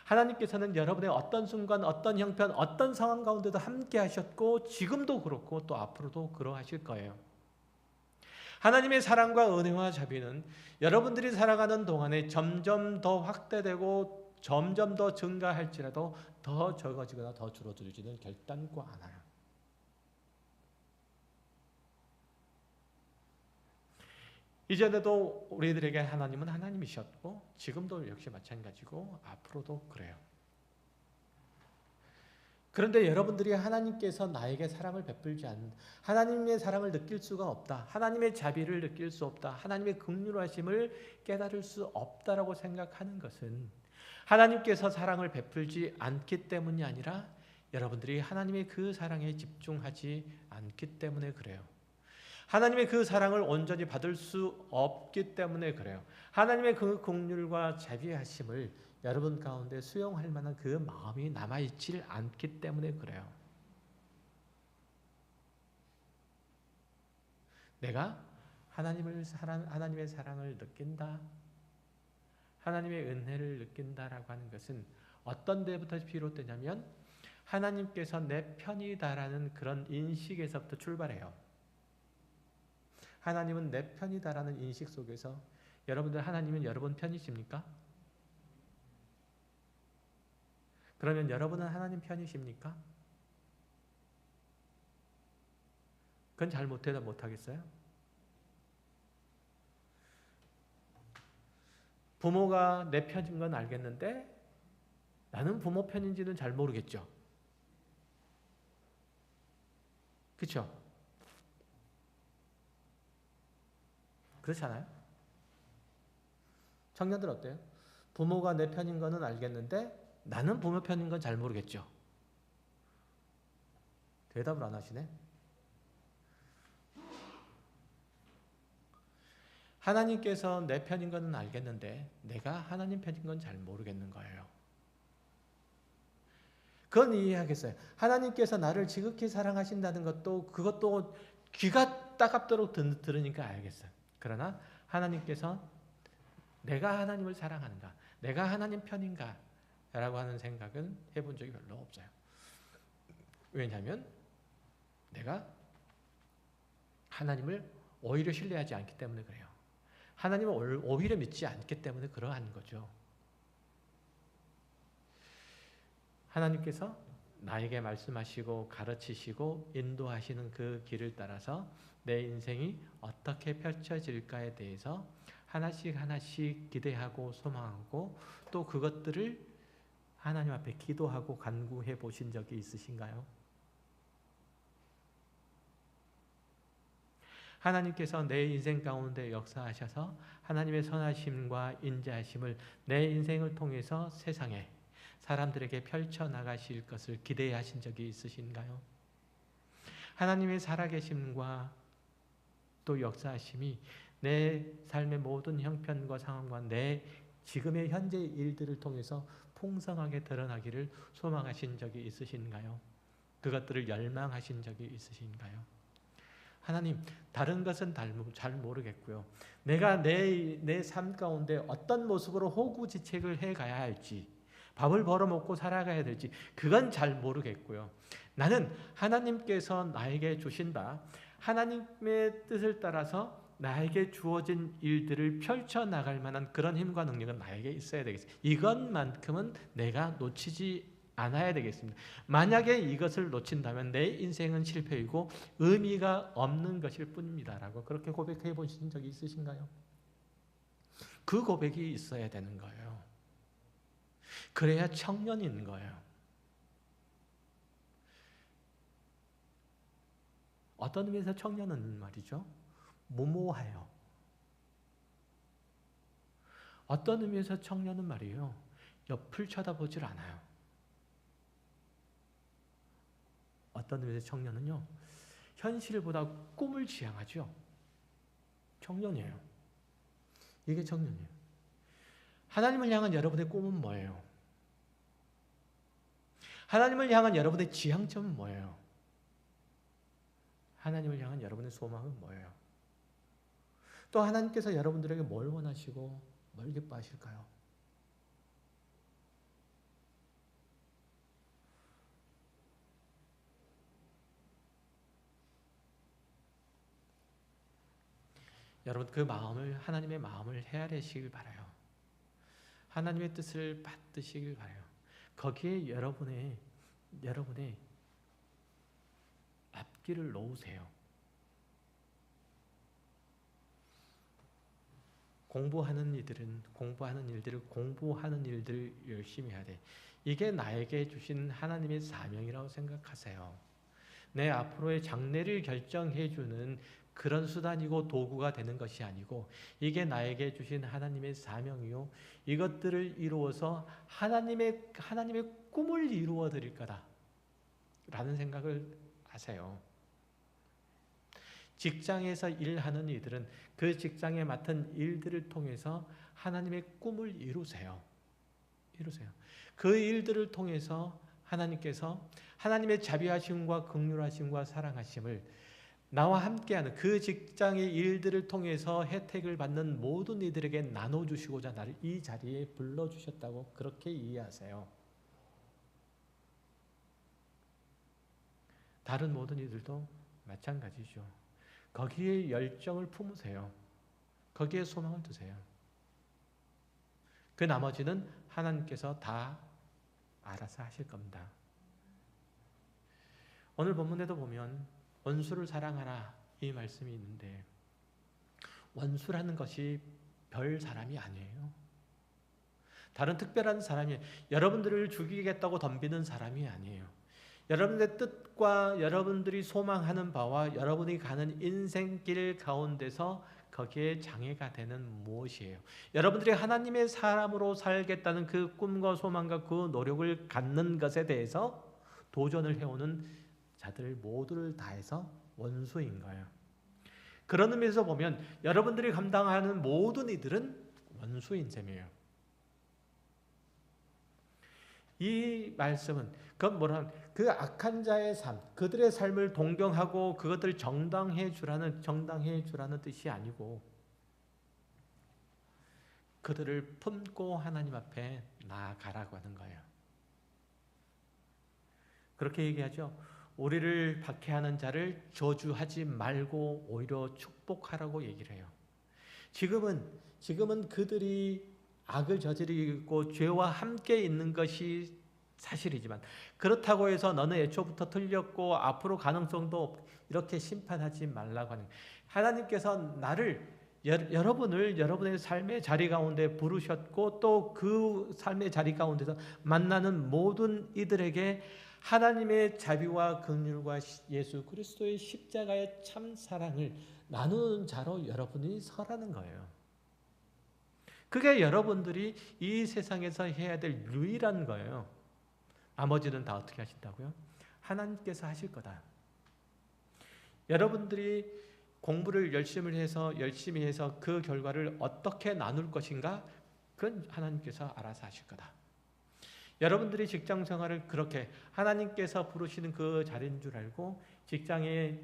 하나님께서는 여러분의 어떤 순간, 어떤 형편, 어떤 상황 가운데도 함께 하셨고 지금도 그렇고 또 앞으로도 그러하실 거예요. 하나님의 사랑과 은혜와 자비는 여러분들이 살아가는 동안에 점점 더 확대되고 점점 더 증가할지라도 더 적어지거나 더 줄어들지는 결단코 않아요. 이전에도 우리들에게 하나님은 하나님이셨고 지금도 역시 마찬가지고 앞으로도 그래요. 그런데 여러분들이 하나님께서 나에게 사랑을 베풀지 않는, 하나님의 사랑을 느낄 수가 없다, 하나님의 자비를 느낄 수 없다, 하나님의 긍휼하심을 깨달을 수 없다라고 생각하는 것은 하나님께서 사랑을 베풀지 않기 때문이 아니라 여러분들이 하나님의 그 사랑에 집중하지 않기 때문에 그래요. 하나님의 그 사랑을 온전히 받을 수 없기 때문에 그래요. 하나님의 그 긍휼과 자비하심을 여러분 가운데 수용할 만한 그 마음이 남아있질 않기 때문에 그래요. 내가 하나님의 사랑을 느낀다, 하나님의 은혜를 느낀다라고 하는 것은 어떤 데부터 비롯되냐면 하나님께서 내 편이다라는 그런 인식에서부터 출발해요. 하나님은 내 편이다라는 인식 속에서 여러분들 하나님은 여러분 편이십니까? 그러면 여러분은 하나님 편이십니까? 그건 잘 대답 못하겠어요? 부모가 내 편인 건 알겠는데 나는 부모 편인지는 잘 모르겠죠. 그렇죠? 그렇잖아요? 청년들 어때요? 부모가 내 편인 거는 알겠는데 나는 부모 편인 건 잘 모르겠죠. 대답을 안 하시네. 하나님께서 내 편인 건 알겠는데 내가 하나님 편인 건 잘 모르겠는 거예요. 그건 이해하겠어요. 하나님께서 나를 지극히 사랑하신다는 것도 그것도 귀가 따갑도록 들으니까 알겠어요. 그러나 하나님께서 내가 하나님을 사랑하는가, 내가 하나님 편인가 라고 하는 생각은 해본 적이 별로 없어요. 왜냐하면 내가 하나님을 오히려 신뢰하지 않기 때문에 그래요. 하나님을 오히려 믿지 않기 때문에 그러한 거죠. 하나님께서 나에게 말씀하시고 가르치시고 인도하시는 그 길을 따라서 내 인생이 어떻게 펼쳐질까에 대해서 하나씩 하나씩 기대하고 소망하고 또 그것들을 하나님 앞에 기도하고 간구해 보신 적이 있으신가요? 하나님께서 내 인생 가운데 역사하셔서 하나님의 선하심과 인자하심을 내 인생을 통해서 세상에 사람들에게 펼쳐나가실 것을 기대하신 적이 있으신가요? 하나님의 살아계심과 또 역사하심이 내 삶의 모든 형편과 상황과 내 지금의 현재 일들을 통해서 풍성하게 드러나기를 소망하신 적이 있으신가요? 그것들을 열망하신 적이 있으신가요? 하나님, 다른 것은 잘 모르겠고요. 내가 내 삶 가운데 어떤 모습으로 호구지책을 해가야 할지, 밥을 벌어먹고 살아가야 될지 그건 잘 모르겠고요. 나는 하나님께서 나에게 주신다. 하나님의 뜻을 따라서 나에게 주어진 일들을 펼쳐나갈 만한 그런 힘과 능력은 나에게 있어야 되겠습니다. 이것만큼은 내가 놓치지 않아야 되겠습니다. 만약에 이것을 놓친다면 내 인생은 실패이고 의미가 없는 것일 뿐입니다. 라고 그렇게 고백해 보신 적이 있으신가요? 그 고백이 있어야 되는 거예요. 그래야 청년인 거예요. 어떤 의미에서 청년은 말이죠, 무모해요. 어떤 의미에서 청년은 말이에요, 옆을 쳐다보질 않아요. 어떤 의미에서 청년은요, 현실보다 꿈을 지향하죠. 청년이에요. 이게 청년이에요. 하나님을 향한 여러분의 꿈은 뭐예요? 하나님을 향한 여러분의 지향점은 뭐예요? 하나님을 향한 여러분의 소망은 뭐예요? 또 하나님께서 여러분들에게 뭘 원하시고 뭘 기뻐하실까요? 여러분, 그 마음을, 하나님의 마음을 헤아리시길 바라요. 하나님의 뜻을 받으시길 바라요. 거기에 여러분의 앞길을 놓으세요. 공부하는 일들을 열심히 해야 돼. 이게 나에게 주신 하나님의 사명이라고 생각하세요. 내 앞으로의 장래를 결정해 주는 그런 수단이고 도구가 되는 것이 아니고 이게 나에게 주신 하나님의 사명이요, 이것들을 이루어서 하나님의 꿈을 이루어 드릴 거다 라는 생각을 하세요. 직장에서 일하는 이들은 그 직장에 맡은 일들을 통해서 하나님의 꿈을 이루세요. 그 일들을 통해서 하나님께서 하나님의 자비하심과 긍휼하심과 사랑하심을 나와 함께하는 그 직장의 일들을 통해서 혜택을 받는 모든 이들에게 나눠주시고자 나를 이 자리에 불러주셨다고 그렇게 이해하세요. 다른 모든 이들도 마찬가지죠. 거기에 열정을 품으세요. 거기에 소망을 두세요. 그 나머지는 하나님께서 다 알아서 하실 겁니다. 오늘 본문에도 보면 원수를 사랑하라 이 말씀이 있는데 원수라는 것이 별 사람이 아니에요. 다른 특별한 사람이 여러분들을 죽이겠다고 덤비는 사람이 아니에요. 여러분들의 뜻과 여러분들이 소망하는 바와 여러분이 가는 인생길 가운데서 거기에 장애가 되는 무엇이에요? 여러분들이 하나님의 사람으로 살겠다는 그 꿈과 소망과 그 노력을 갖는 것에 대해서 도전을 해오는 자들 모두를 다해서 원수인 거예요. 그런 의미에서 보면 여러분들이 감당하는 모든 이들은 원수인 셈이에요. 이 말씀은 그 악한 자의 삶, 그들의 삶을 동경하고 그것들을 정당해 주라는 뜻이 아니고 그들을 품고 하나님 앞에 나아가라고 하는 거예요. 그렇게 얘기하죠. 우리를 박해하는 자를 저주하지 말고 오히려 축복하라고 얘기를 해요. 지금은 그들이 악을 저지르고 죄와 함께 있는 것이 사실이지만 그렇다고 해서 너는 애초부터 틀렸고 앞으로 가능성도 없고 이렇게 심판하지 말라고 하는 거예요. 하나님께서 여러분을 여러분의 삶의 자리 가운데 부르셨고 또 그 삶의 자리 가운데서 만나는 모든 이들에게 하나님의 자비와 긍휼과 예수 그리스도의 십자가의 참 사랑을 나누는 자로 여러분이 서라는 거예요. 그게 여러분들이 이 세상에서 해야 될 유일한 거예요. 나머지는 다 어떻게 하신다고요? 하나님께서 하실 거다. 여러분들이 공부를 열심히 해서 그 결과를 어떻게 나눌 것인가? 그건 하나님께서 알아서 하실 거다. 여러분들이 직장 생활을 그렇게 하나님께서 부르시는 그 자리인 줄 알고 직장에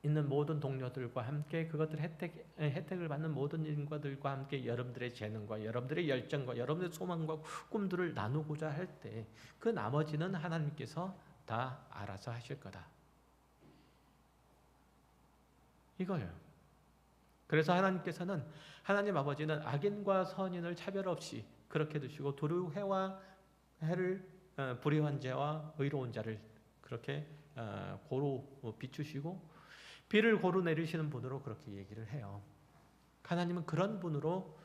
있는 모든 동료들과 함께 그것들 혜택을 받는 모든 인과들과 함께 여러분들의 재능과 여러분들의 열정과 여러분들의 소망과 꿈들을 나누고자 할 때 그 나머지는 하나님께서 다 알아서 하실 거다. 이거예요. 그래서 하나님 아버지는 악인과 선인을 차별 없이 그렇게 두시고 도로 해와 해를 불의한 자와 의로운 자를 그렇게 고루 비추시고 비를 고루 내리시는 분으로 그렇게 얘기를 해요. 하나님은 그런 분으로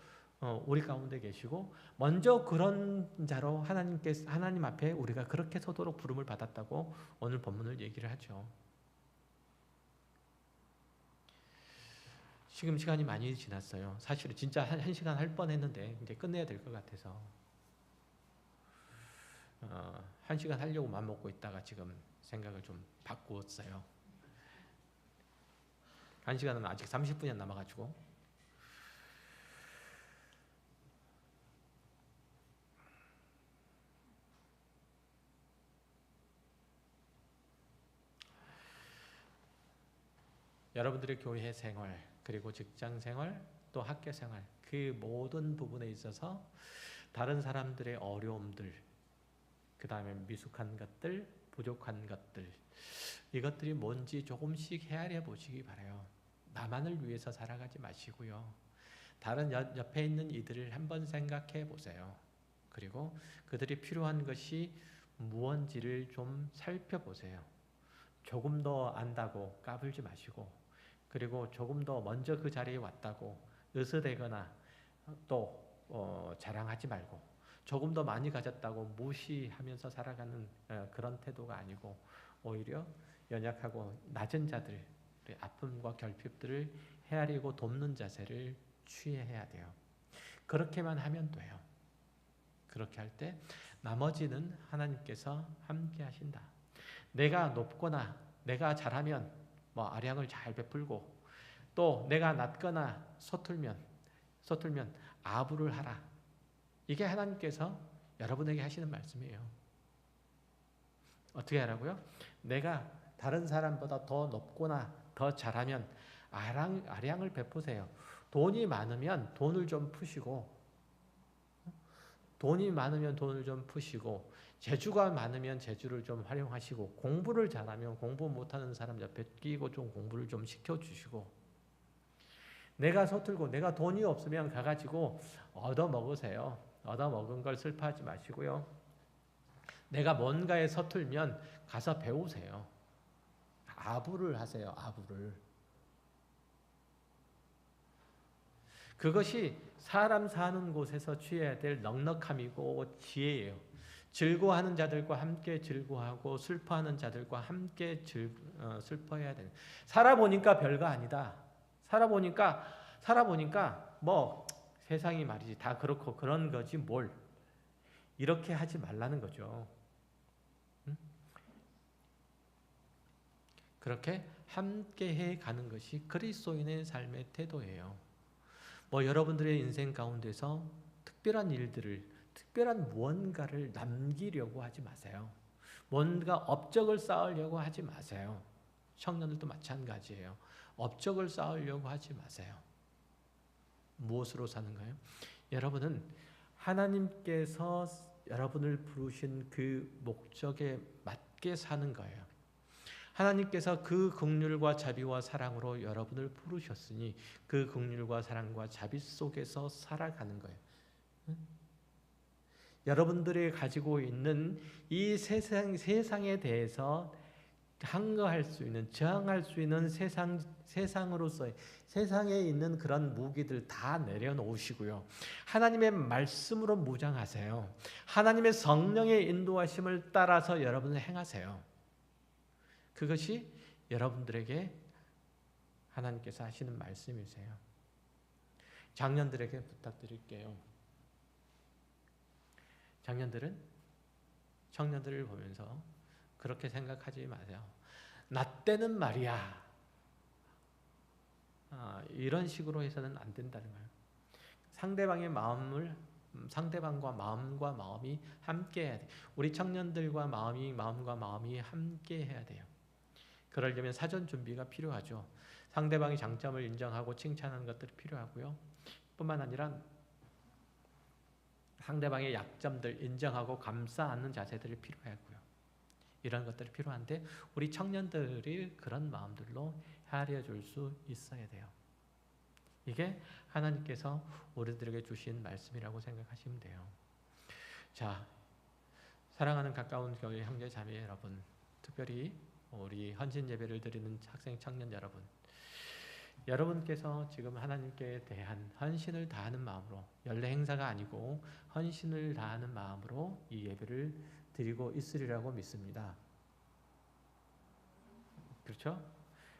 우리 가운데 계시고 먼저 그런 자로 하나님 앞에 우리가 그렇게 서도록 부름을 받았다고 오늘 본문을 얘기를 하죠. 지금 시간이 많이 지났어요. 사실은 진짜 한 시간 할 뻔했는데 이제 끝내야 될 것 같아서 1시간 하려고 마음먹고 있다가 지금 생각을 좀 바꾸었어요. 1시간은 아직 30분이 남아가지고 여러분들의 교회 생활 그리고 직장 생활 또 학교 생활 그 모든 부분에 있어서 다른 사람들의 어려움들 그 다음에 미숙한 것들 부족한 것들 이것들이 뭔지 조금씩 헤아려 보시기 바라요. 나만을 위해서 살아가지 마시고요. 다른 옆에 있는 이들을 한번 생각해 보세요. 그리고 그들이 필요한 것이 무언지를 좀 살펴보세요. 조금 더 안다고 까불지 마시고 그리고 조금 더 먼저 그 자리에 왔다고 으스대거나 또 자랑하지 말고 조금 더 많이 가졌다고 무시하면서 살아가는 그런 태도가 아니고 오히려 연약하고 낮은 자들의 아픔과 결핍들을 헤아리고 돕는 자세를 취해야 돼요. 그렇게만 하면 돼요. 그렇게 할 때 나머지는 하나님께서 함께 하신다. 내가 높거나 내가 잘하면 뭐 아량을 잘 베풀고 또 내가 낮거나 서툴면 아부를 하라. 이게 하나님께서 여러분에게 하시는 말씀이에요. 어떻게 하라고요? 내가 다른 사람보다 더 높거나 더 잘하면 아량을 베푸세요. 돈이 많으면 돈을 좀 푸시고 재주가 많으면 재주를 좀 활용하시고 공부를 잘하면 공부 못하는 사람 옆에 끼고 좀 공부를 좀 시켜주시고 내가 서툴고 내가 돈이 없으면 가가지고 얻어먹으세요. 얻어먹은 걸 슬퍼하지 마시고요. 내가 뭔가에 서툴면 가서 배우세요. 아부를 하세요. 아부를. 그것이 사람 사는 곳에서 취해야 될 넉넉함이고 지혜예요. 즐거워하는 자들과 함께 즐거워하고 슬퍼하는 자들과 함께 슬퍼해야 돼요. 살아보니까 별거 아니다. 살아보니까 뭐 세상이 말이지 다 그렇고 그런 거지 뭘. 이렇게 하지 말라는 거죠. 응? 그렇게 함께 해 가는 것이 그리스도인의 삶의 태도예요. 뭐 여러분들의 인생 가운데서 특별한 일들을 특별한 무언가를 남기려고 하지 마세요. 뭔가 업적을 쌓으려고 하지 마세요. 청년들도 마찬가지예요. 업적을 쌓으려고 하지 마세요. 무엇으로 사는가요? 여러분은 하나님께서 여러분을 부르신 그 목적에 맞게 사는 거예요. 하나님께서 그 긍휼과 자비와 사랑으로 여러분을 부르셨으니 그 긍휼과 사랑과 자비 속에서 살아가는 거예요. 여러분들이 가지고 있는 이 세상에 대해서 항거할 수 있는, 저항할 수 있는 세상으로서의 세상에 있는 그런 무기들 다 내려놓으시고요. 하나님의 말씀으로 무장하세요. 하나님의 성령의 인도하심을 따라서 여러분은 행하세요. 그것이 여러분들에게 하나님께서 하시는 말씀이세요. 장년들에게 부탁드릴게요. 장년들은 청년들을 보면서 그렇게 생각하지 마세요. 나 때는 말이야. 이런 식으로 해서는 안 된다는 거예요. 상대방과 마음과 마음이 함께 해야 돼요. 우리 청년들과 마음과 마음이 함께 해야 돼요. 그러려면 사전 준비가 필요하죠. 상대방의 장점을 인정하고 칭찬하는 것들이 필요하고요. 뿐만 아니라 상대방의 약점들 인정하고 감싸 안는 자세들이 필요하고요. 이런 것들이 필요한데 우리 청년들이 그런 마음들로 헤아려 줄 수 있어야 돼요. 이게 하나님께서 우리들에게 주신 말씀이라고 생각하시면 돼요. 자, 사랑하는 가까운 교회 형제 자매 여러분, 특별히 우리 헌신 예배를 드리는 학생 청년 여러분, 여러분께서 지금 하나님께 대한 헌신을 다하는 마음으로, 연례 행사가 아니고 헌신을 다하는 마음으로 이 예배를 드리고 있으리라고 믿습니다. 그렇죠?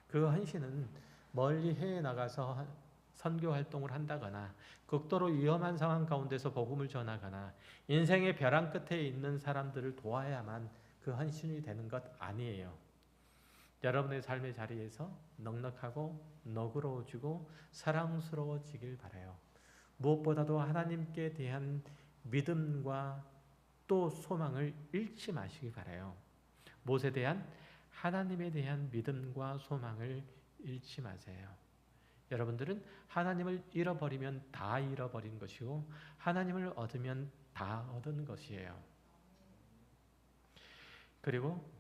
그 헌신은 멀리 해외 나가서 선교 활동을 한다거나 극도로 위험한 상황 가운데서 복음을 전하거나 인생의 벼랑 끝에 있는 사람들을 도와야만 그 헌신이 되는 것 아니에요. 여러분의 삶의 자리에서 넉넉하고 너그러워지고 사랑스러워지길 바라요. 무엇보다도 하나님께 대한 믿음과 또 소망을 잃지 마시기 바라요. 무엇에 대한? 하나님에 대한 믿음과 소망을 잃지 마세요. 여러분들은 하나님을 잃어버리면 다 잃어버린 것이고 하나님을 얻으면 다 얻은 것이에요. 그리고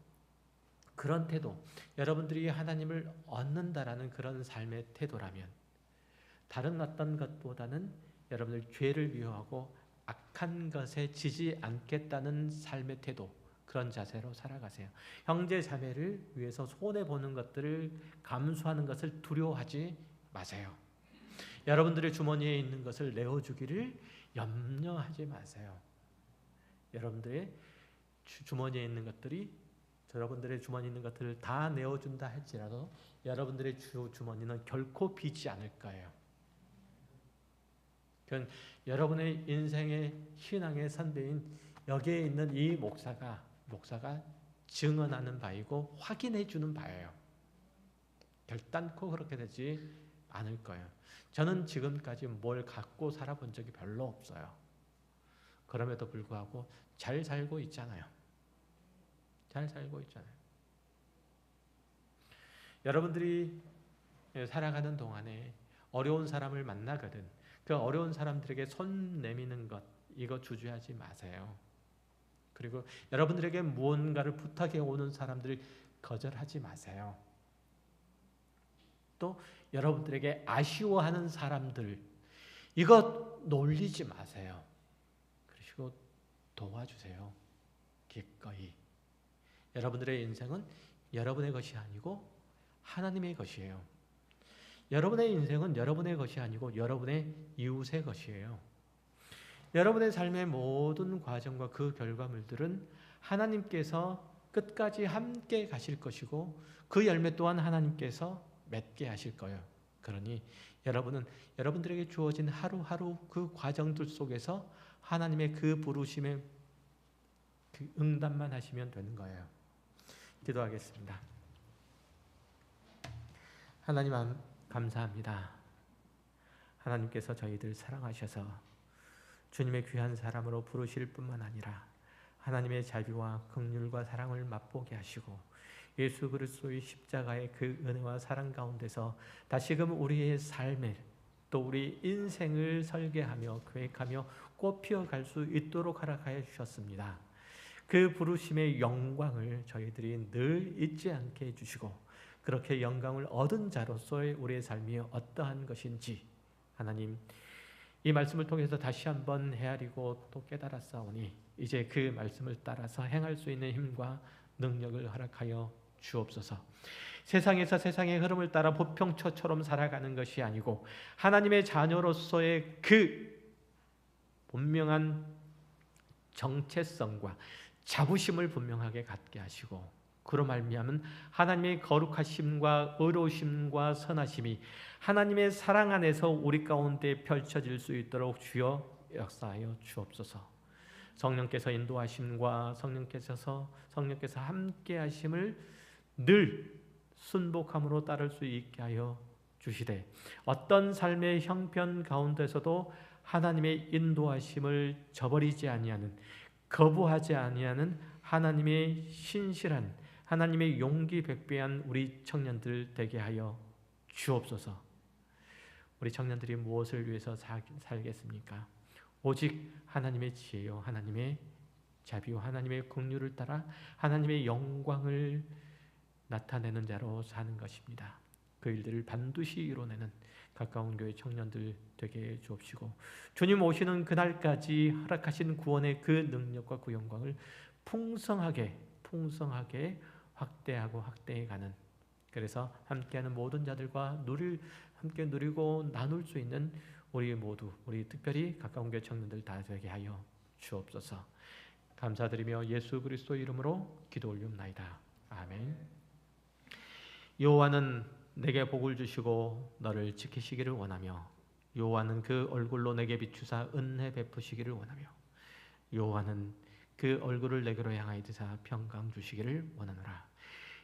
그런 태도, 여러분들이 하나님을 얻는다라는 그런 삶의 태도라면 다른 어떤 것보다는 여러분들 죄를 미워하고 악한 것에 지지 않겠다는 삶의 태도, 그런 자세로 살아가세요. 형제 자매를 위해서 손해보는 것들을 감수하는 것을 두려워하지 마세요. 여러분들의 주머니에 있는 것을 내어주기를 염려하지 마세요. 여러분들의 주머니에 있는 것들이, 여러분들의 주머니에 있는 것들을 다 내어준다 할지라도 여러분들의 주머니는 결코 비지 않을 거예요. 그건 여러분의 인생의 신앙의 선배인 여기에 있는 이 목사가 증언하는 바이고 확인해 주는 바예요. 결단코 그렇게 되지 않을 거예요. 저는 지금까지 뭘 갖고 살아본 적이 별로 없어요. 그럼에도 불구하고 잘 살고 있잖아요. 잘 살고 있잖아요. 여러분들이 살아가는 동안에 어려운 사람을 만나거든 그 어려운 사람들에게 손 내미는 것 이거 주저하지 마세요. 그리고 여러분들에게 무언가를 부탁해 오는 사람들을 거절하지 마세요. 또 여러분들에게 아쉬워하는 사람들 이거 놀리지 마세요. 그리고 도와주세요. 기꺼이. 여러분들의 인생은 여러분의 것이 아니고 하나님의 것이에요. 여러분의 인생은 여러분의 것이 아니고 여러분의 이웃의 것이에요. 여러분의 삶의 모든 과정과 그 결과물들은 하나님께서 끝까지 함께 가실 것이고 그 열매 또한 하나님께서 맺게 하실 거예요. 그러니 여러분은 여러분들에게 주어진 하루하루 그 과정들 속에서 하나님의 그 부르심에 그 응답만 하시면 되는 거예요. 기도하겠습니다. 하나님 감사합니다. 하나님께서 저희들 사랑하셔서 주님의 귀한 사람으로 부르실 뿐만 아니라 하나님의 자비와 긍휼과 사랑을 맛보게 하시고 예수 그리스도의 십자가의 그 은혜와 사랑 가운데서 다시금 우리의 삶을 또 우리 인생을 설계하며 계획하며 꽃피어갈 수 있도록 허락하여 주셨습니다. 그 부르심의 영광을 저희들이 늘 잊지 않게 해주시고 그렇게 영광을 얻은 자로서의 우리의 삶이 어떠한 것인지 하나님 이 말씀을 통해서 다시 한번 헤아리고 또 깨달았사오니 이제 그 말씀을 따라서 행할 수 있는 힘과 능력을 허락하여 주옵소서. 세상에서 세상의 흐름을 따라 보평처처럼 살아가는 것이 아니고 하나님의 자녀로서의 그 분명한 정체성과 자부심을 분명하게 갖게 하시고 그로 말미암은 하나님의 거룩하심과 의로우심과 선하심이 하나님의 사랑 안에서 우리 가운데 펼쳐질 수 있도록 주여 역사하여 주옵소서. 성령께서 인도하심과 성령께서 함께 하심을 늘 순복함으로 따를 수 있게 하여 주시되 어떤 삶의 형편 가운데서도 하나님의 인도하심을 저버리지 아니하는 거부하지 아니하는 하나님의 신실한 하나님의 용기 백배한 우리 청년들 되게 하여 주옵소서. 우리 청년들이 무엇을 위해서 살겠습니까? 오직 하나님의 지혜요 하나님의 자비와 하나님의 긍휼을 따라 하나님의 영광을 나타내는 자로 사는 것입니다. 그 일들을 반드시 이뤄내는 가까운 교회 청년들 되게 주옵시고 주님 오시는 그날까지 허락하신 구원의 그 능력과 그 영광을 풍성하게 확대하고 확대해가는 그래서 함께하는 모든 자들과 함께 누리고 나눌 수 있는 우리 모두 우리 특별히 가까운 교회 청년들 다 되게 하여 주옵소서. 감사드리며 예수 그리스도 이름으로 기도 올리옵나이다. 아멘. 여호와는 내게 복을 주시고 너를 지키시기를 원하며 여호와는 그 얼굴로 내게 비추사 은혜 베푸시기를 원하며 여호와는 그 얼굴을 내게로 향하여 드사 평강 주시기를 원하노라.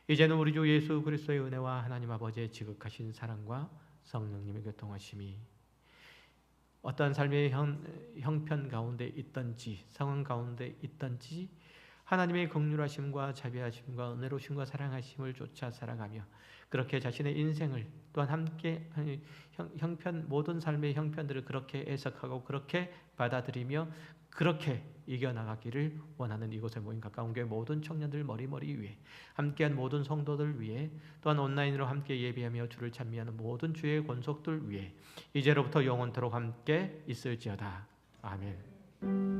이제는 우리 주 예수 그리스도의 은혜와 하나님 아버지의 지극하신 사랑과 성령님의 교통하심이 어떠한 삶의 형편 가운데 있든지 상황 가운데 있든지 하나님의 긍휼하심과 자비하심과 은혜로우심과 사랑하심을 쫓아 살아가며 그렇게 자신의 인생을 또한 함께 모든 삶의 형편들을 그렇게 해석하고 그렇게 받아들이며 그렇게 이겨나가기를 원하는 이곳에 모인 가까운 교회 모든 청년들 머리머리 위에 함께한 모든 성도들 위에 또한 온라인으로 함께 예배하며 주를 찬미하는 모든 주의 권속들 위에 이제로부터 영원토록 함께 있을지어다. 아멘.